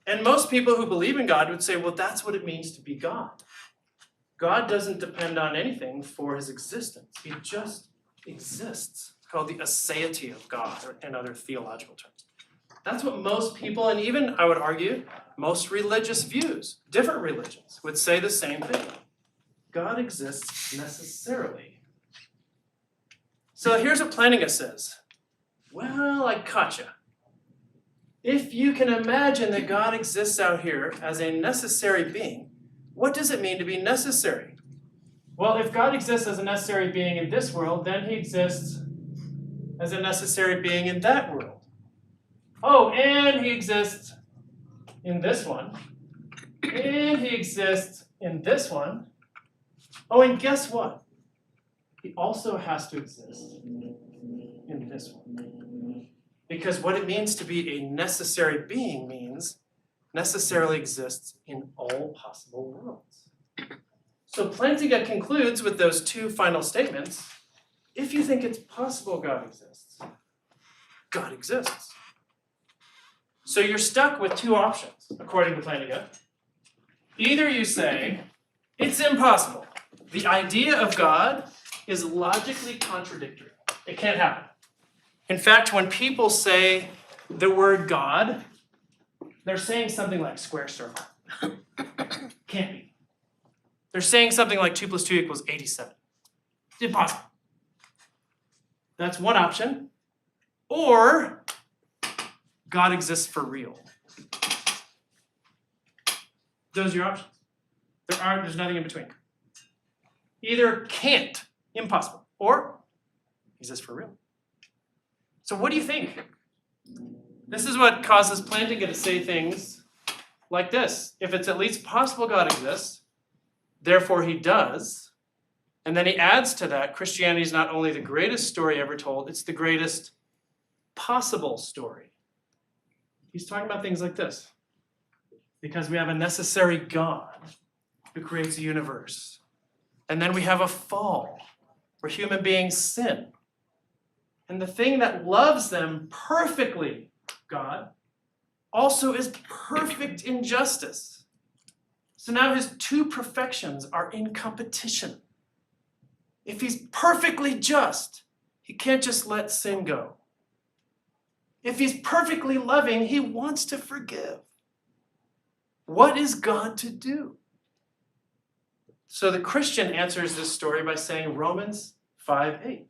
And most people who believe in God would say, well, that's what it means to be God. God doesn't depend on anything for his existence. He just exists. It's called the aseity of God, or in other theological terms. That's what most people, and even, I would argue, most religious views, different religions, would say the same thing. God exists necessarily. So here's what Plantinga says. Well, I caught you. If you can imagine that God exists out here as a necessary being, what does it mean to be necessary? Well, if God exists as a necessary being in this world, then he exists as a necessary being in that world. Oh, and he exists in this one. And he exists in this one. Oh, and guess what? He also has to exist in this one. Because what it means to be a necessary being means necessarily exists in all possible worlds. So Plantinga concludes with those 2 final statements. If you think it's possible God exists, God exists. So you're stuck with 2 options, according to Plantinga. Either you say, it's impossible. The idea of God is logically contradictory. It can't happen. In fact, when people say the word God, they're saying something like square circle. Can't be. They're saying something like 2 + 2 = 87. Impossible. That's one option. Or God exists for real. Those are your options. There's nothing in between. Either can't, impossible, or exists for real. So what do you think? This is what causes Plantinga to say things like this. If it's at least possible God exists, therefore he does. And then he adds to that, Christianity is not only the greatest story ever told, it's the greatest possible story. He's talking about things like this. Because we have a necessary God who creates a universe. And then we have a fall where human beings sin. And the thing that loves them perfectly, God, also is perfect in justice. So now his two perfections are in competition. If he's perfectly just, he can't just let sin go. If he's perfectly loving, he wants to forgive. What is God to do? So the Christian answers this story by saying Romans 5:8.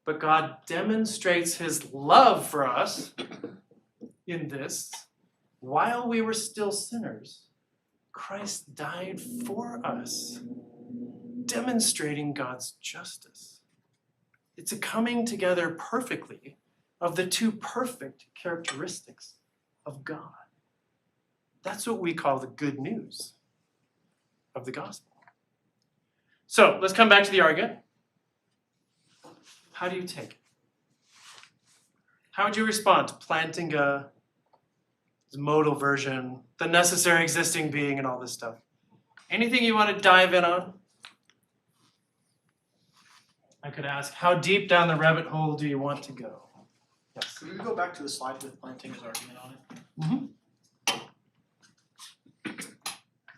But God demonstrates his love for us in this: while we were still sinners, Christ died for us, demonstrating God's justice. It's a coming together perfectly of the two perfect characteristics of God. That's what we call the good news of the gospel. So let's come back to the argument. How do you take it? How would you respond to Plantinga, his modal version, the necessary existing being, and all this stuff? Anything you want to dive in on? I could ask, how deep down the rabbit hole do you want to go? Yes. Could we go back to the slide with Plantinga's argument on it?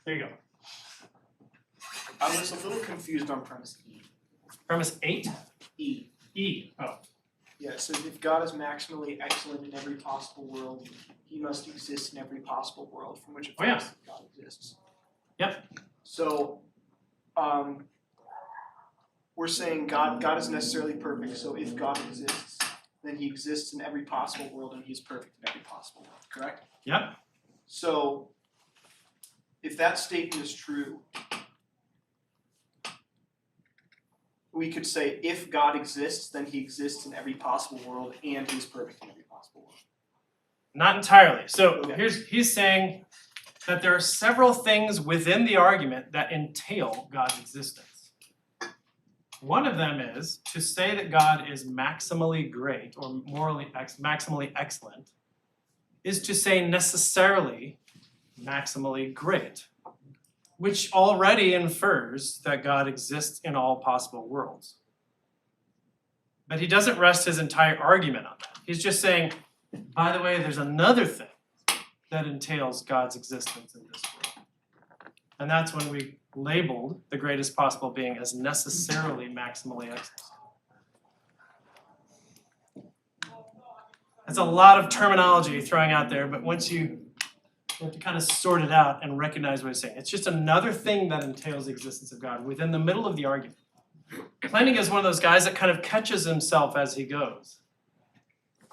There you go. I was a little confused on premise E. Premise 8? E. E. Oh. Yeah, so if God is maximally excellent in every possible world, he must exist in every possible world from which Oh, yeah. God exists. Yep. So, we're saying God is necessarily perfect, so if God exists, then he exists in every possible world and he's perfect in every possible world, correct? Yep. So, if that statement is true, we could say if God exists, then he exists in every possible world and he's perfect in every possible world. Not entirely. So Okay. he's saying that there are several things within the argument that entail God's existence. One of them is to say that God is maximally great or maximally excellent is to say necessarily maximally great, which already infers that God exists in all possible worlds. But he doesn't rest his entire argument on that. He's just saying, by the way, there's another thing that entails God's existence in this world. And that's when we labeled the greatest possible being as necessarily maximally excellent. That's a lot of terminology throwing out there, but once you have to kind of sort it out and recognize what he's saying. It's just another thing that entails the existence of God within the middle of the argument. Plantinga is one of those guys that kind of catches himself as he goes.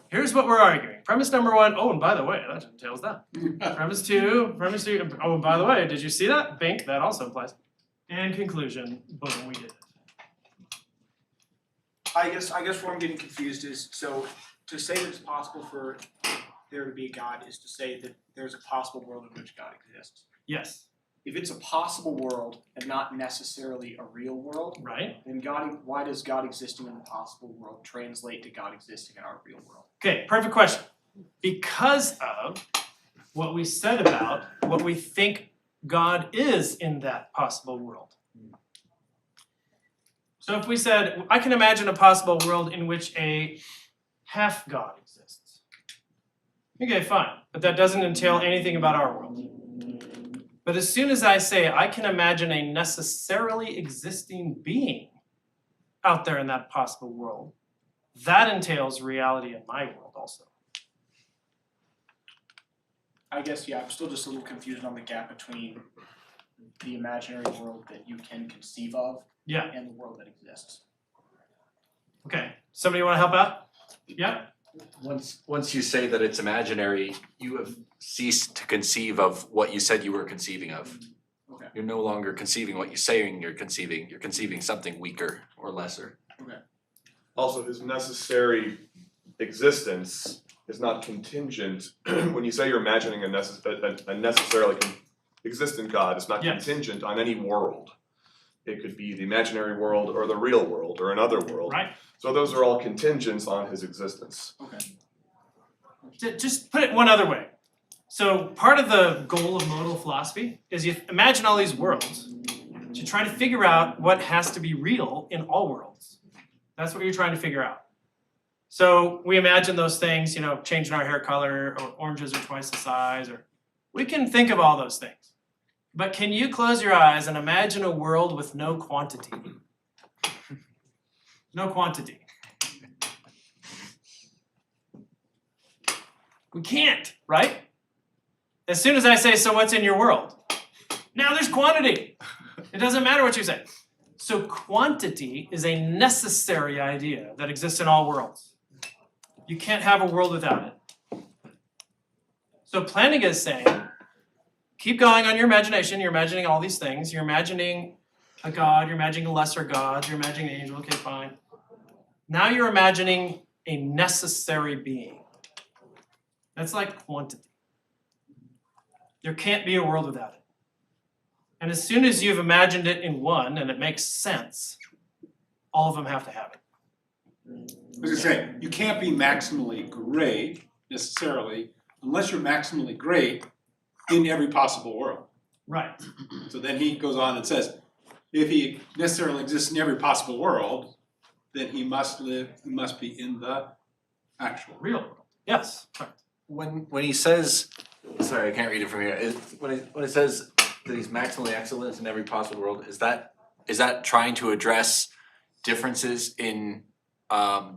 Here's what we're arguing. Premise number 1, oh, and by the way, that entails that. Premise 2, oh, and by the way, did you see that? Bink, that also applies. And conclusion, boom, we did it. I guess where I'm getting confused is, so to say that it's possible for there to be a God is to say that there's a possible world in which God exists. Yes. If it's a possible world and not necessarily a real world, right? Then why does God existing in the possible world translate to God existing in our real world? Okay, perfect question. Because of what we said about what we think God is in that possible world. So if we said, I can imagine a possible world in which a half God exists. Okay, fine, but that doesn't entail anything about our world. But as soon as I say I can imagine a necessarily existing being out there in that possible world, that entails reality in my world also. I guess, yeah, I'm still just a little confused on the gap between the imaginary world that you can conceive of and the world that exists. Okay, somebody want to help out? Yeah? Once you say that it's imaginary, you have ceased to conceive of what you said you were conceiving of. Okay. You're no longer conceiving what you're saying you're conceiving something weaker or lesser. Okay. Also, his necessary existence is not contingent. When you say you're imagining a necessarily existent God, it's not contingent on any world. It could be the imaginary world or the real world or another world. Right. So those are all contingents on his existence. Okay. Just put it one other way. So part of the goal of modal philosophy is you imagine all these worlds to try to figure out what has to be real in all worlds. That's what you're trying to figure out. So we imagine those things, changing our hair color, or oranges are twice the size, or we can think of all those things. But can you close your eyes and imagine a world with no quantity? No quantity. We can't, right? As soon as I say, so what's in your world? Now there's quantity. It doesn't matter what you say. So quantity is a necessary idea that exists in all worlds. You can't have a world without it. So Plantinga is saying, keep going on your imagination. You're imagining all these things. You're imagining a god. You're imagining a lesser god. You're imagining an angel. Okay, fine. Now you're imagining a necessary being. That's like quantity. There can't be a world without it. And as soon as you've imagined it in one and it makes sense, all of them have to have it. I was gonna say, you can't be maximally great necessarily unless you're maximally great in every possible world. Right. So then he goes on and says, if he necessarily exists in every possible world, then he must be in the actual real world. Yes. When he says, sorry, I can't read it from here. When it says that he's maximally excellent in every possible world, is that trying to address differences in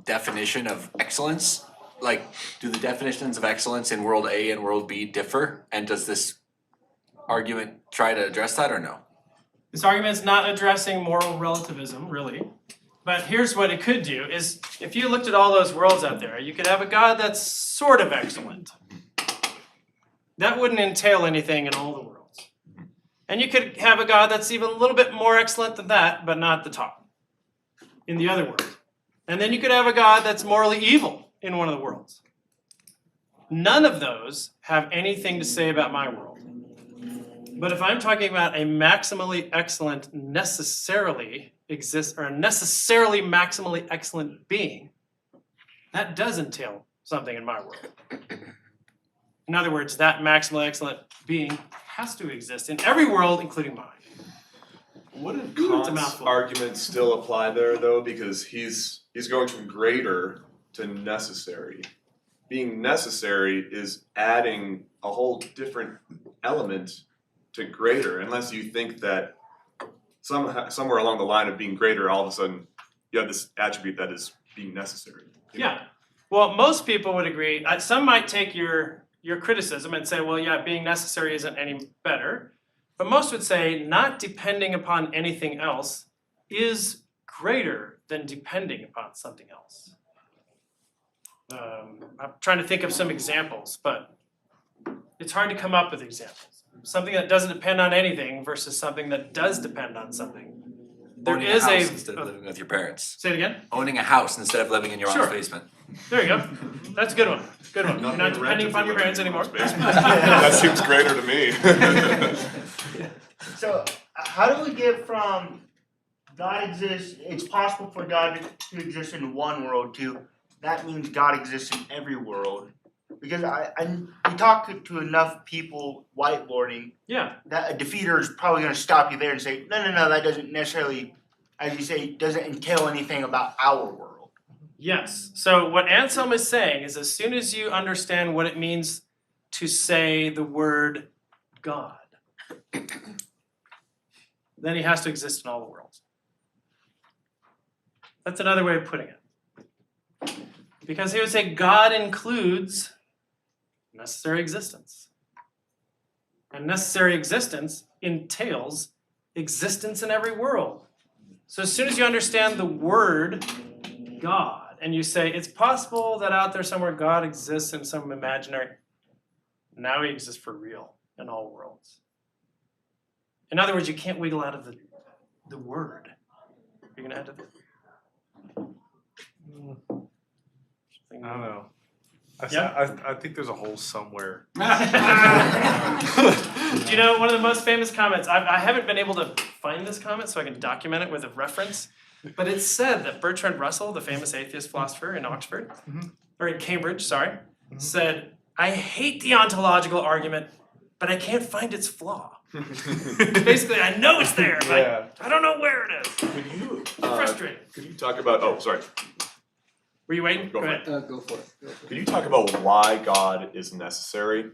definition of excellence? Like, do the definitions of excellence in world A and world B differ? And does this argument try to address that or no? This argument's not addressing moral relativism, really. But here's what it could do, is if you looked at all those worlds out there, you could have a god that's sort of excellent. That wouldn't entail anything in all the worlds. And you could have a god that's even a little bit more excellent than that, but not the top in the other world. And then you could have a god that's morally evil in one of the worlds. None of those have anything to say about my world. But if I'm talking about a maximally excellent necessarily exists, or a necessarily maximally excellent being, that does entail something in my world. In other words, that maximally excellent being has to exist in every world, including mine. Wouldn't It's a Kant's mouthful. argument still apply there though, because he's going from greater to necessary. Being necessary is adding a whole different element to greater, unless you think that somewhere along the line of being greater, all of a sudden you have this attribute that is being necessary. Yeah. Well, most people would agree. Some might take your criticism and say, well, yeah, being necessary isn't any better. But most would say not depending upon anything else is greater than depending upon something else. I'm trying to think of some examples, but it's hard to come up with examples. Something that doesn't depend on anything versus something that does depend on something. There Owning is a house instead of a living with your parents. say it again. Owning a house instead of living in your Sure. mom's basement. There you go. That's a good one. Good one. You're not depending upon your parents anymore. That seems greater to me. So how do we get from God exists, it's possible for God to exist in one world to that means God exists in every world? Because we talk to enough people whiteboarding Yeah. that a defeater is probably going to stop you there and say, no, that doesn't necessarily, as you say, doesn't entail anything about our world. Yes. So what Anselm is saying is as soon as you understand what it means to say the word God, then he has to exist in all the worlds. That's another way of putting it. Because he would say God includes necessary existence. And necessary existence entails existence in every world. So as soon as you understand the word God, and you say, it's possible that out there somewhere God exists in some imaginary, now he exists for real in all worlds. In other words, you can't wiggle out of the word. You're gonna have to I don't know. Yeah? I think there's a hole somewhere. Do you know one of the most famous comments? I haven't been able to find this comment so I can document it with a reference, but it's said that Bertrand Russell, the famous atheist philosopher in Oxford, or in Cambridge, sorry, said, I hate the ontological argument, but I can't find its flaw. Basically, I know it's there, but I don't know where it is. Could you frustrating. Could you talk about? Oh, sorry. Were you waiting? Go for it. Go for it. Go for it. Could you talk about why God is necessary?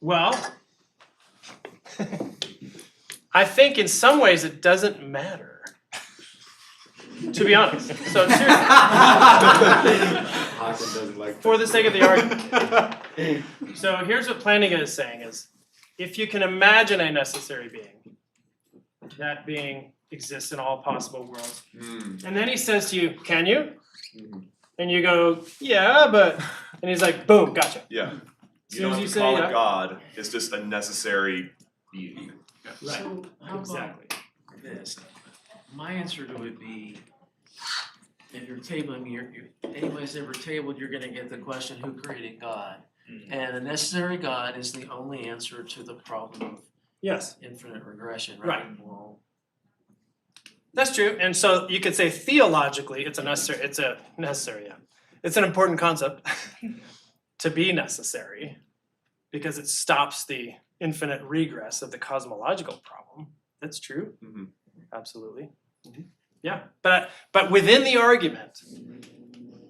Well, I think in some ways it doesn't matter. To be honest. So seriously. Hawken doesn't like For the sake of the argument. So here's what Plantinga is saying is, if you can imagine a necessary being, that being exists in all possible worlds. And then he says to you, can you? And you go, yeah, but, and he's like, boom, gotcha. Yeah. As You soon don't as have you to say call it yeah. God, it's just a necessary being. Right, So how exactly. about this? My answer to it would be, if you're tabling, anybody's ever tabled, you're gonna get the question, who created God? And a necessary God is the only answer to the problem of Yes. infinite regression, Right. right? Well, That's true, and so you could say theologically, it's a necessary, yeah. It's an important concept to be necessary, because it stops the infinite regress of the cosmological problem. That's true, absolutely. Yeah, but within the argument,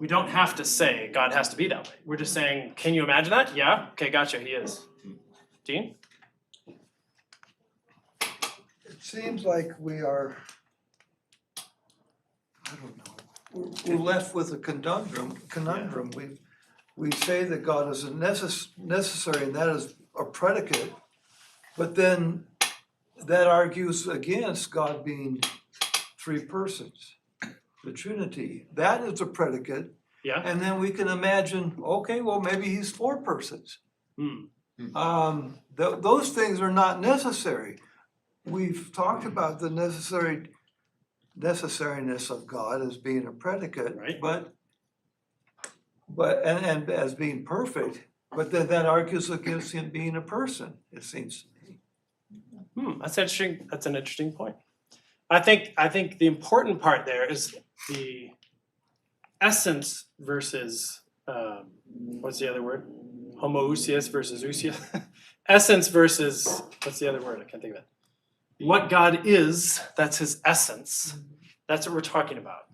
we don't have to say God has to be that way. We're just saying, can you imagine that? Yeah, okay, gotcha, he is. Dean? It seems like we are, I don't know, we're left with a conundrum. We say that God is necessary and that is a predicate, but then that argues against God being three persons, the Trinity. That is a predicate. Yeah. And then we can imagine, okay, well, maybe he's four persons. Those things are not necessary. We've talked about the necessariness of God as being a predicate, right. but and as being perfect, but then that argues against him being a person, it seems to me. That's interesting. That's an interesting point. I think the important part there is the essence versus what's the other word? Homoousios versus ousios. Essence versus what's the other word? I can't think of it. What God is, that's his essence. That's what we're talking about.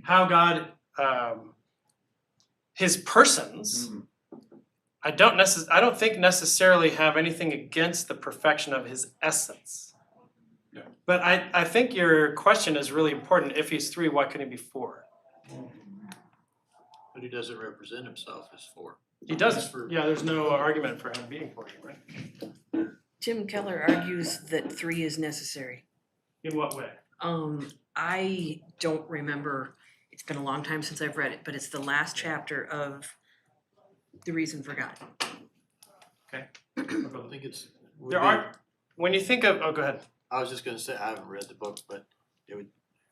How God, his persons, I don't think necessarily have anything against the perfection of his essence. Yeah. But I think your question is really important. If he's three, why couldn't he be four? But he doesn't represent himself as four. He doesn't. Yeah, there's no argument for him being four, right? Tim Keller argues that three is necessary. In what way? I don't remember, it's been a long time since I've read it, but it's the last chapter of The Reason for God. Okay. I think it's. There are, when you think of, oh, go ahead. I was just gonna say, I haven't read the book, but it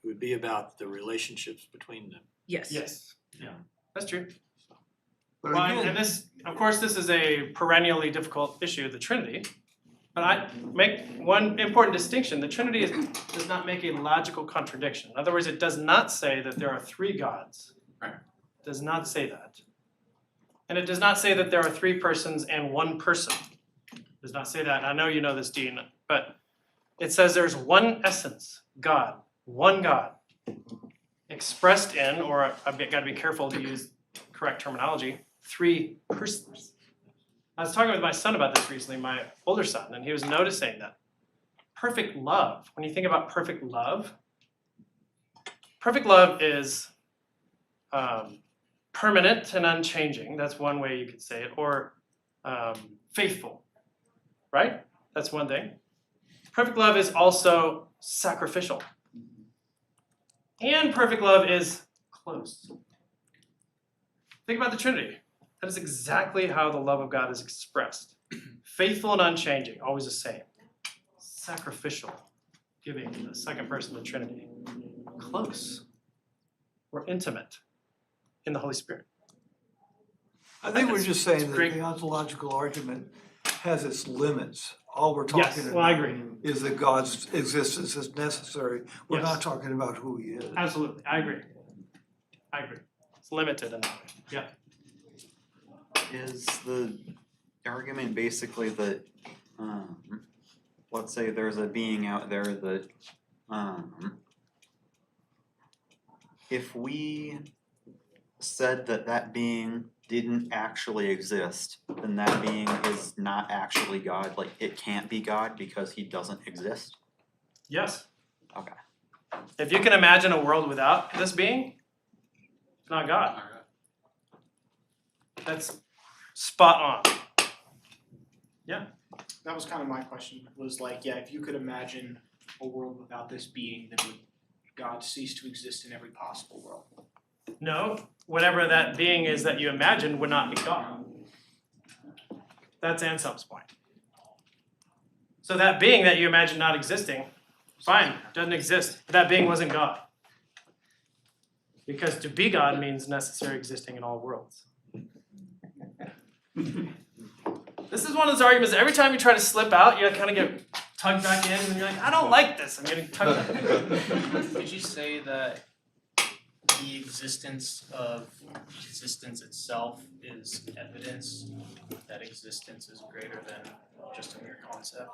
would be about the relationships between them. Yes. Yes, yeah, that's true. But Well, again, and this, of course, this is a perennially difficult issue, the Trinity. But I make one important distinction. The Trinity does not make a logical contradiction. In other words, it does not say that there are three gods. Right. It does not say that. And it does not say that there are three persons and one person. It does not say that. And I know you know this, Dean, but it says there's one essence, God, one God, expressed in, or I've got to be careful to use correct terminology, three persons. I was talking with my son about this recently, my older son, and he was noticing that perfect love, when you think about perfect love is permanent and unchanging. That's one way you could say it. Or faithful, right? That's one thing. Perfect love is also sacrificial. And perfect love is close. Think about the Trinity. That is exactly how the love of God is expressed. Faithful and unchanging, always the same. Sacrificial, giving the second person of the Trinity. Close or intimate in the Holy Spirit. I think we're just saying that great. the ontological argument has its limits. All we're talking Yes, well, I about agree. is that God's existence is necessary. We're Yes. not talking about who he is. Absolutely, I agree. It's limited in that way, yeah. Is the argument basically that, let's say there's a being out there that, if we said that that being didn't actually exist, then that being is not actually God, like it can't be God because he doesn't exist? Yes. Okay. If you can imagine a world without this being, it's not God. That's spot on. That was kind of my question, was like, yeah, if you could imagine a world without this being, then would God cease to exist in every possible world? No, whatever that being is that you imagine would not be God. That's Anselm's point. So that being that you imagine not existing, fine, doesn't exist. But that being wasn't God. Because to be God means necessary existing in all worlds. This is one of those arguments, every time you try to slip out, you kind of get tugged back in, and you're like, I don't like this, I'm getting tugged back in. Would you say that the existence of existence itself is evidence that existence is greater than just a mere concept?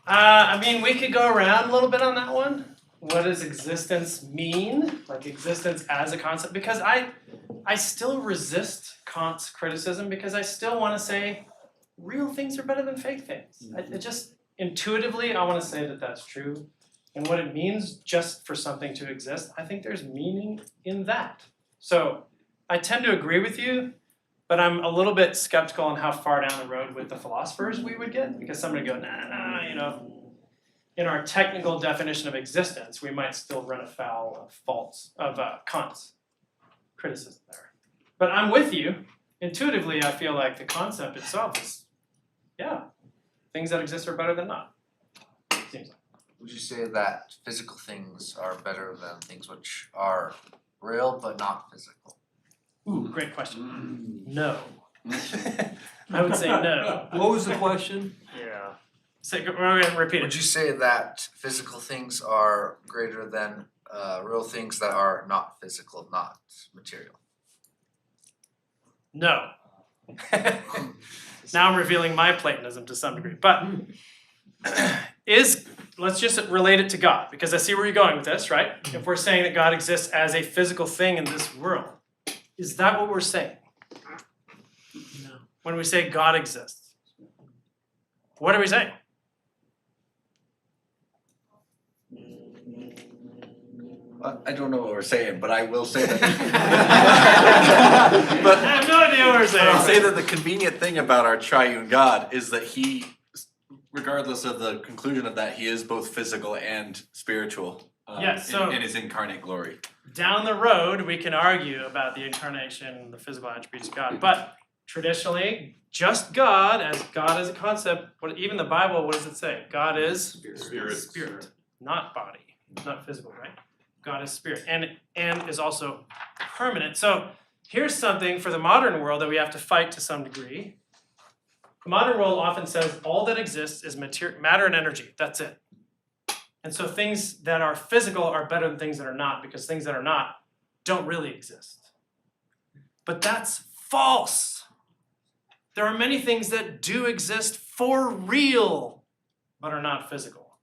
I mean, we could go around a little bit on that one. What does existence mean? Like existence as a concept? Because I still resist Kant's criticism because I still want to say real things are better than fake things. I just intuitively, I want to say that that's true. And what it means just for something to exist, I think there's meaning in that. So I tend to agree with you, but I'm a little bit skeptical on how far down the road with the philosophers we would get, because somebody would go, nah, you know, in our technical definition of existence, we might still run afoul of Kant's criticism there. But I'm with you. Intuitively, I feel like the concept itself is, yeah, things that exist are better than not. Seems like. Would you say that physical things are better than things which are real but not physical? Ooh, great question. No. I would say no. What was the question? Yeah. Say, we're gonna repeat it. Would you say that physical things are greater than real things that are not physical, not material? No. Now I'm revealing my Platonism to some degree. But let's just relate it to God, because I see where you're going with this, right? If we're saying that God exists as a physical thing in this world, is that what we're saying? No. When we say God exists, what are we saying? I don't know what we're saying, but I will say that. But I have no idea what we're saying. I'll say that the convenient thing about our triune God is that he, regardless of the conclusion of that, he is both physical and spiritual Yes, so in his incarnate glory. Down the road, we can argue about the incarnation, the physical attributes of God. But traditionally, just God as a concept, even the Bible, what does it say? God is spirit, not body, not physical, right? God is spirit and is also permanent. So here's something for the modern world that we have to fight to some degree. The modern world often says all that exists is matter and energy. That's it. And so things that are physical are better than things that are not, because things that are not don't really exist. But that's false. There are many things that do exist for real, but are not physical.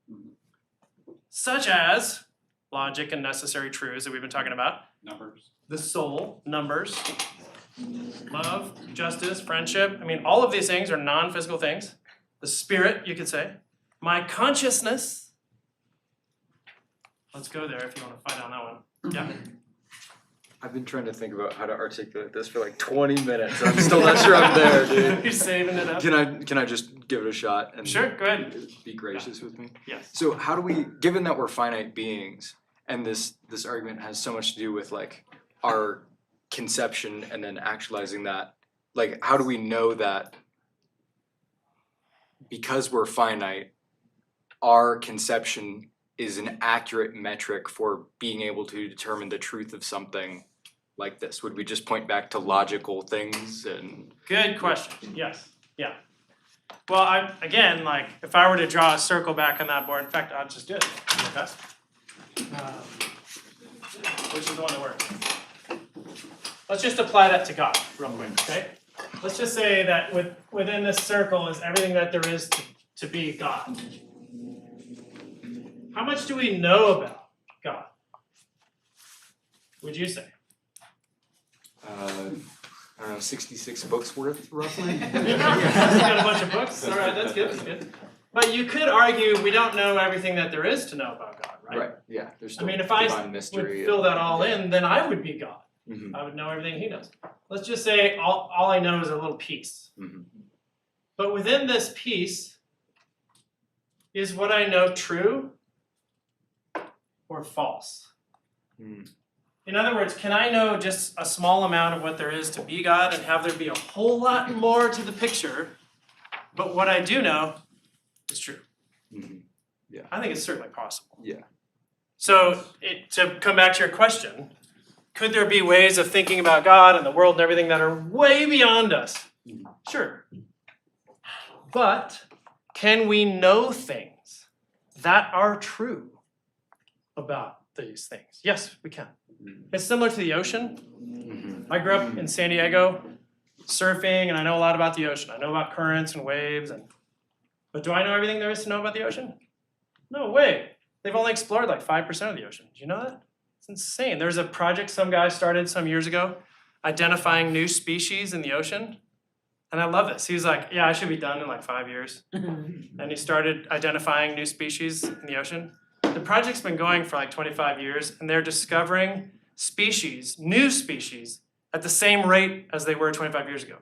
Such as logic and necessary truths that we've been talking about. Numbers. The soul, numbers, love, justice, friendship. I mean, all of these things are non-physical things. The spirit, you could say. My consciousness. Let's go there if you want to fight on that one. Yeah. I've been trying to think about how to articulate this for like 20 minutes. I'm still not sure I'm there, dude. You're saving it up. Can I just give it a shot and Sure, go ahead. Be gracious with me? Yes. So how do we, given that we're finite beings, and this argument has so much to do with like our conception and then actualizing that, like how do we know that because we're finite, our conception is an accurate metric for being able to determine the truth of something like this? Would we just point back to logical things and? Good question. Yes. Yeah. Well, again, like if I were to draw a circle back on that board, in fact, I'll just do it. Which is the one that works? Let's just apply that to God real quick, okay? Let's just say that within this circle is everything that there is to be God. How much do we know about God? would you say? I don't know, 66 books worth roughly? You got a bunch of books, alright, that's good, that's good. But you could argue we don't know everything that there is to know about God, right? Right, yeah, there's I still mean, if I divine would mystery. fill that all in, then I would be God. Mhm. I would know everything he knows. Let's just say all I know is a little piece. Mhm. But within this piece, is what I know true or false? In other words, can I know just a small amount of what there is to be God and have there be a whole lot more to the picture, but what I do know is true? Yeah. I think it's certainly possible. Yeah. So to come back to your question, could there be ways of thinking about God and the world and everything that are way beyond us? Sure. But can we know things that are true about these things? Yes, we can. It's similar to the ocean. I grew up in San Diego surfing, and I know a lot about the ocean. I know about currents and waves, but do I know everything there is to know about the ocean? No way. They've only explored like 5% of the ocean. Do you know that? It's insane. There's a project some guy started some years ago identifying new species in the ocean. And I love this. He was like, yeah, I should be done in like 5 years. And he started identifying new species in the ocean. The project's been going for like 25 years, and they're discovering species, new species, at the same rate as they were 25 years ago.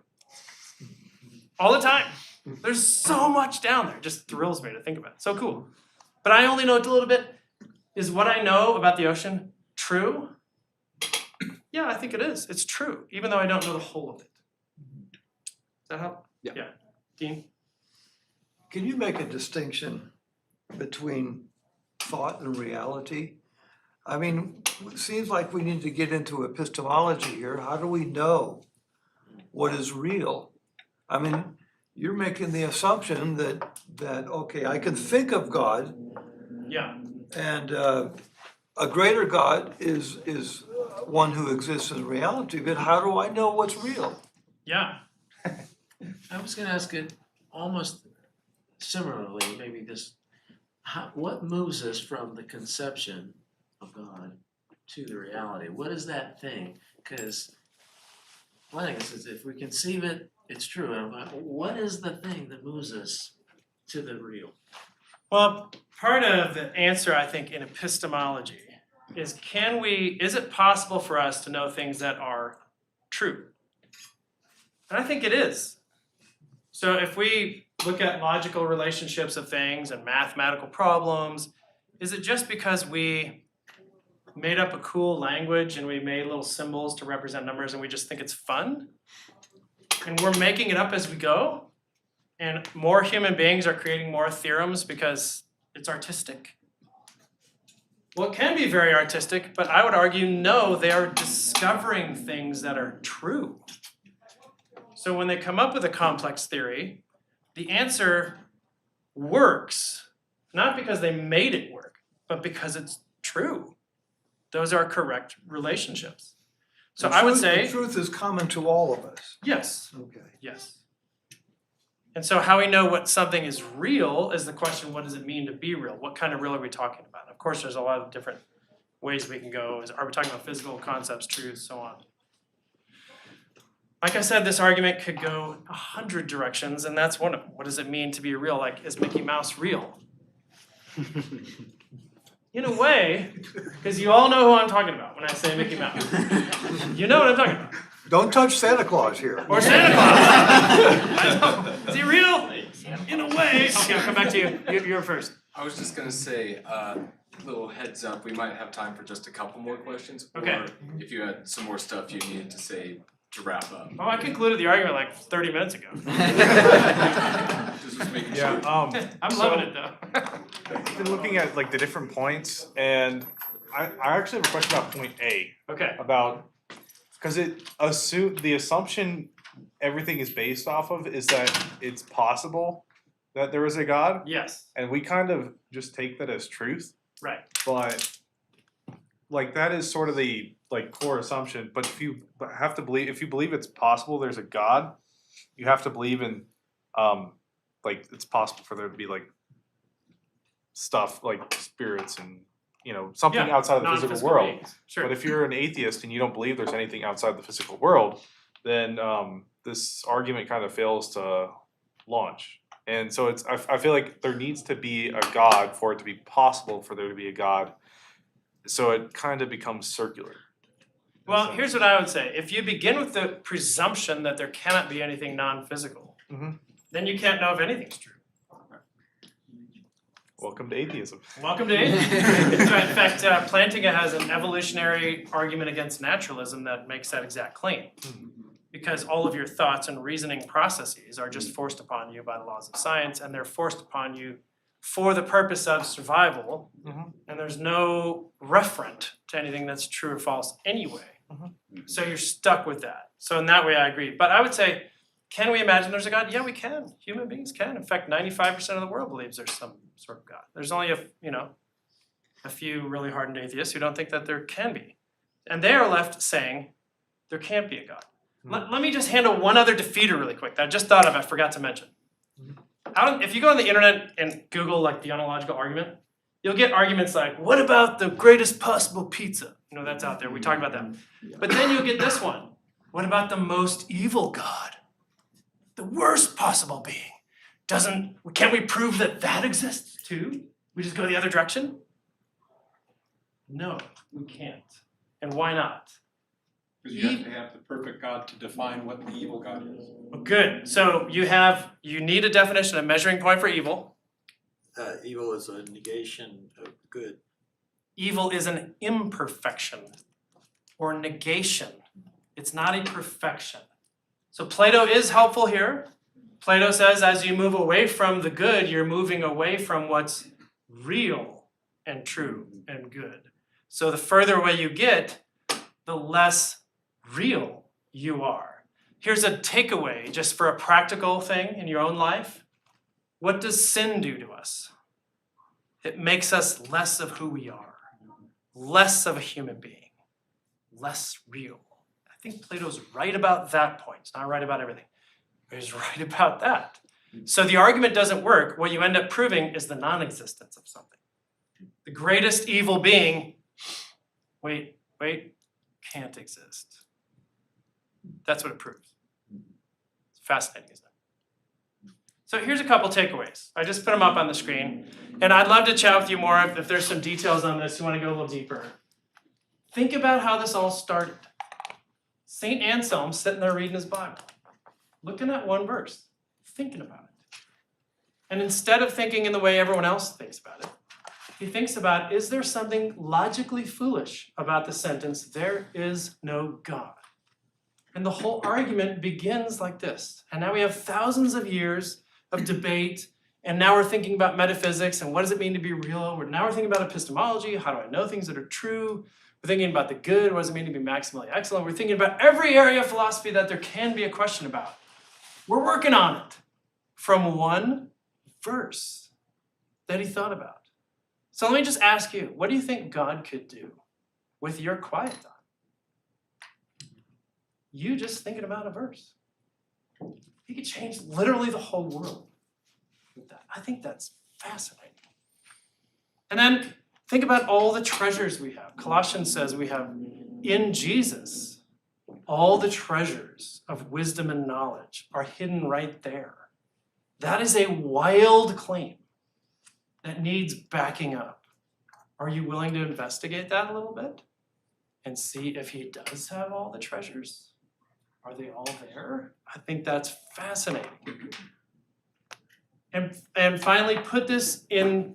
All the time. There's so much down there. It just thrills me to think about it. So cool. But I only know a little bit. Is what I know about the ocean true? Yeah, I think it is. It's true, even though I don't know the whole of it. Does that help? Yeah. Dean? Can you make a distinction between thought and reality? I mean, it seems like we need to get into epistemology here. How do we know what is real? I mean, you're making the assumption that okay, I can think of God. Yeah. And a greater God is one who exists in reality, but how do I know what's real? Yeah. I was gonna ask it almost similarly, maybe this, what moves us from the conception of God to the reality? What is that thing? Because one thing is if we conceive it, it's true. And what is the thing that moves us to the real? Well, part of the answer, I think, in epistemology is is it possible for us to know things that are true? And I think it is. So if we look at logical relationships of things and mathematical problems, is it just because we made up a cool language and we made little symbols to represent numbers and we just think it's fun? And we're making it up as we go? And more human beings are creating more theorems because it's artistic? Well, it can be very artistic, but I would argue no, they are discovering things that are true. So when they come up with a complex theory, the answer works, not because they made it work, but because it's true. Those are correct relationships. So I would say the truth is common to all of us. yes. Okay. Yes. And so how we know what something is real is the question, what does it mean to be real? What kind of real are we talking about? Of course, there's a lot of different ways we can go. Are we talking about physical concepts, truth, so on? Like I said, this argument could go 100 directions, and that's one of them. What does it mean to be real? Like, is Mickey Mouse real? In a way, because you all know who I'm talking about when I say Mickey Mouse. You know what I'm talking about. Don't touch Santa Claus here. Or Santa Claus. Is he real? In a way. Okay, I'll come back to you. You're first. I was just gonna say, little heads up, we might have time for just a couple more questions. Okay. Or if you had some more stuff you needed to say to wrap up. Oh, I concluded the argument like 30 minutes ago. Just was making Yeah, sure. I'm loving it though. I've been looking at like the different points, and I actually have a question about point A. Okay. About, because the assumption everything is based off of is that it's possible that there is a God. Yes. And we kind of just take that as truth. Right. But like that is sort of the like core assumption. But if you believe it's possible there's a God, you have to believe in like it's possible for there to be like stuff like spirits and something Yeah, outside of the physical non-physical world. beings, sure. But if you're an atheist and you don't believe there's anything outside the physical world, then this argument kind of fails to launch. And so I feel like there needs to be a God for it to be possible for there to be a God. So it kind of becomes circular. Well, here's what I would say. If you begin with the presumption that there cannot be anything non-physical, then you can't know if anything's true. Welcome to atheism. Welcome to atheism. So in fact, Plantinga has an evolutionary argument against naturalism that makes that exact claim. Because all of your thoughts and reasoning processes are just forced upon you by the laws of science, and they're forced upon you for the purpose of survival, and there's no referent to anything that's true or false anyway. So you're stuck with that. So in that way, I agree. But I would say, can we imagine there's a God? Yeah, we can. Human beings can. In fact, 95% of the world believes there's some sort of God. There's only a few really hardened atheists who don't think that there can be. And they are left saying there can't be a God. Let me just handle one other defeater really quick that I just thought of, I forgot to mention. If you go on the internet and Google like the ontological argument, you'll get arguments like, what about the greatest possible pizza? That's out there, we talked about that. But then you'll get this one. What about the most evil God? The worst possible being. Can't we prove that exists too? We just go the other direction? No, we can't. And why not? Because you have to have the perfect God to define what the evil God is. Well, good. So you need a definition, a measuring point for evil. Evil is a negation of good. Evil is an imperfection or negation. It's not a perfection. So Plato is helpful here. Plato says as you move away from the good, you're moving away from what's real and true and good. So the further away you get, the less real you are. Here's a takeaway just for a practical thing in your own life. What does sin do to us? It makes us less of who we are, less of a human being, less real. I think Plato's right about that point. He's not right about everything, but he's right about that. So the argument doesn't work. What you end up proving is the non-existence of something. The greatest evil being, wait, can't exist. That's what it proves. It's fascinating, isn't it? So here's a couple takeaways. I just put them up on the screen. And I'd love to chat with you more if there's some details on this, you want to go a little deeper. Think about how this all started. St. Anselm sitting there reading his Bible, looking at one verse, thinking about it. And instead of thinking in the way everyone else thinks about it, he thinks about, is there something logically foolish about the sentence, there is no God? And the whole argument begins like this. And now we have thousands of years of debate, and now we're thinking about metaphysics and what does it mean to be real? Now we're thinking about epistemology, how do I know things that are true? We're thinking about the good, what does it mean to be maximally excellent? We're thinking about every area of philosophy that there can be a question about. We're working on it from one verse that he thought about. So let me just ask you, what do you think God could do with your quiet time? You just thinking about a verse. He could change literally the whole world with that. I think that's fascinating. And then think about all the treasures we have. Colossians says we have in Jesus, all the treasures of wisdom and knowledge are hidden right there. That is a wild claim that needs backing up. Are you willing to investigate that a little bit and see if he does have all the treasures? Are they all there? I think that's fascinating. And finally, put this in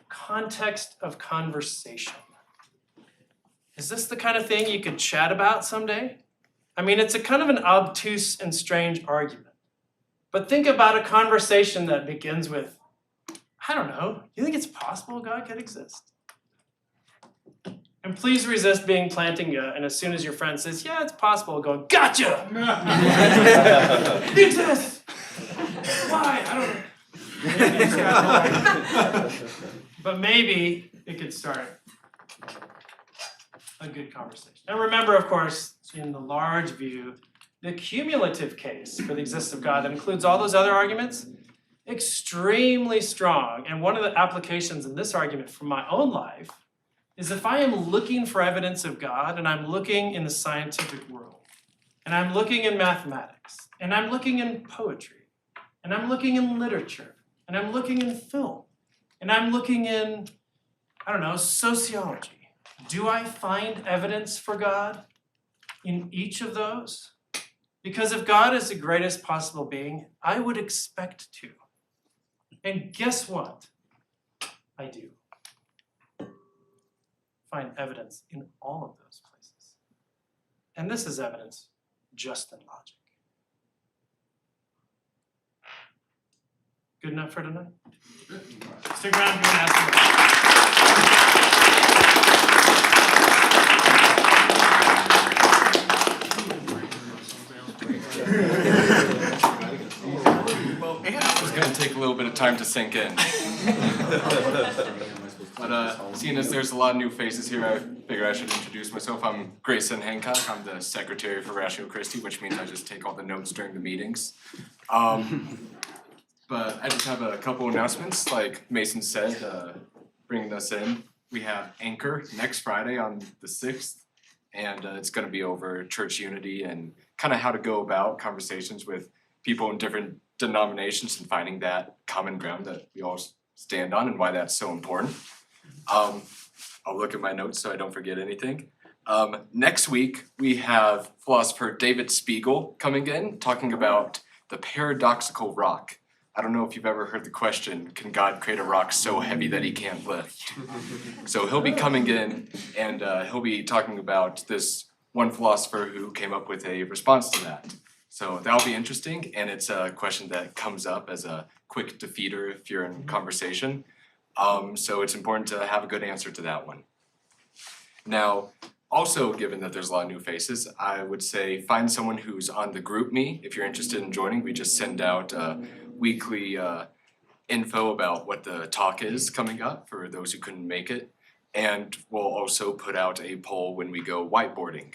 context of conversation. Is this the kind of thing you could chat about someday? I mean, it's a kind of an obtuse and strange argument. But think about a conversation that begins with, I don't know, you think it's possible God could exist? And please resist being Plantinga, and as soon as your friend says, yeah, it's possible, go, gotcha! It exists! Why? I don't know. But maybe it could start a good conversation. And remember, of course, in the large view, the cumulative case for the existence of God that includes all those other arguments, extremely strong. And one of the applications in this argument from my own life is if I am looking for evidence of God and I'm looking in the scientific world, and I'm looking in mathematics, and I'm looking in poetry, and I'm looking in literature, and I'm looking in film, and I'm looking in, I don't know, sociology. Do I find evidence for God in each of those? Because if God is the greatest possible being, I would expect to. And guess what? I do find evidence in all of those places. And this is evidence just in logic. Good enough for tonight? Stick around if you want to ask more. It's gonna take a little bit of time to sink in. But seeing as there's a lot of new faces here, I figure I should introduce myself. I'm Grayson Hancock. I'm the secretary for Ratio Christi, which means I just take all the notes during the meetings. But I just have a couple announcements, like Mason said, bringing us in. We have Anchor next Friday on the 6th, and it's gonna be over church unity and kind of how to go about conversations with people in different denominations and finding that common ground that we all stand on and why that's so important. I'll look at my notes so I don't forget anything. Next week, we have philosopher David Spiegel coming in, talking about the paradoxical rock. I don't know if you've ever heard the question, can God create a rock so heavy that he can't lift? So he'll be coming in and he'll be talking about this one philosopher who came up with a response to that. So that'll be interesting, and it's a question that comes up as a quick defeater if you're in conversation. So it's important to have a good answer to that one. Now, also given that there's a lot of new faces, I would say find someone who's on the group me if you're interested in joining. We just send out weekly info about what the talk is coming up for those who couldn't make it. And we'll also put out a poll when we go whiteboarding.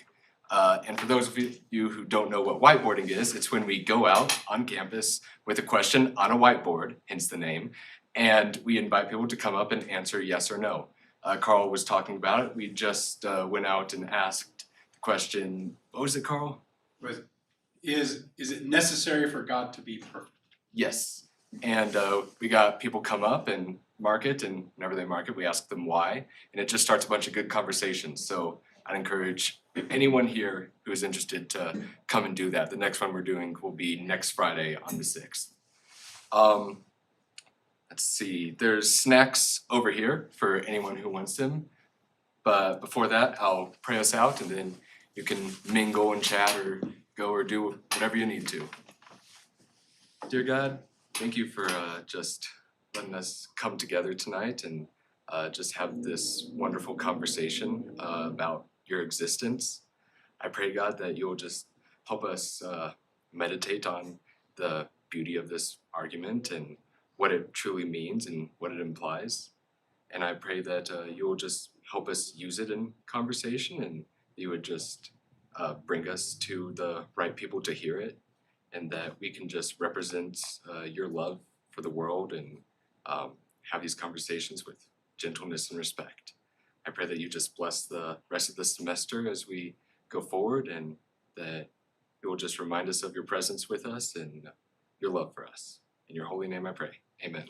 And for those of you who don't know what whiteboarding is, it's when we go out on campus with a question on a whiteboard, hence the name, and we invite people to come up and answer yes or no. Carl was talking about it. We just went out and asked the question, what was it, Carl? Is it necessary for God to be perfect? Yes. And we got people come up and mark it, and whenever they mark it, we ask them why, and it just starts a bunch of good conversations. So I'd encourage anyone here who is interested to come and do that. The next one we're doing will be next Friday on the 6th. Let's see, there's snacks over here for anyone who wants them. But before that, I'll pray us out and then you can mingle and chat or go or do whatever you need to. Dear God, thank you for just letting us come together tonight and just have this wonderful conversation about your existence. I pray, God, that you'll just help us meditate on the beauty of this argument and what it truly means and what it implies. And I pray that you'll just help us use it in conversation and you would just bring us to the right people to hear it and that we can just represent your love for the world and have these conversations with gentleness and respect. I pray that you just bless the rest of the semester as we go forward and that you will just remind us of your presence with us and your love for us. In your holy name I pray. Amen.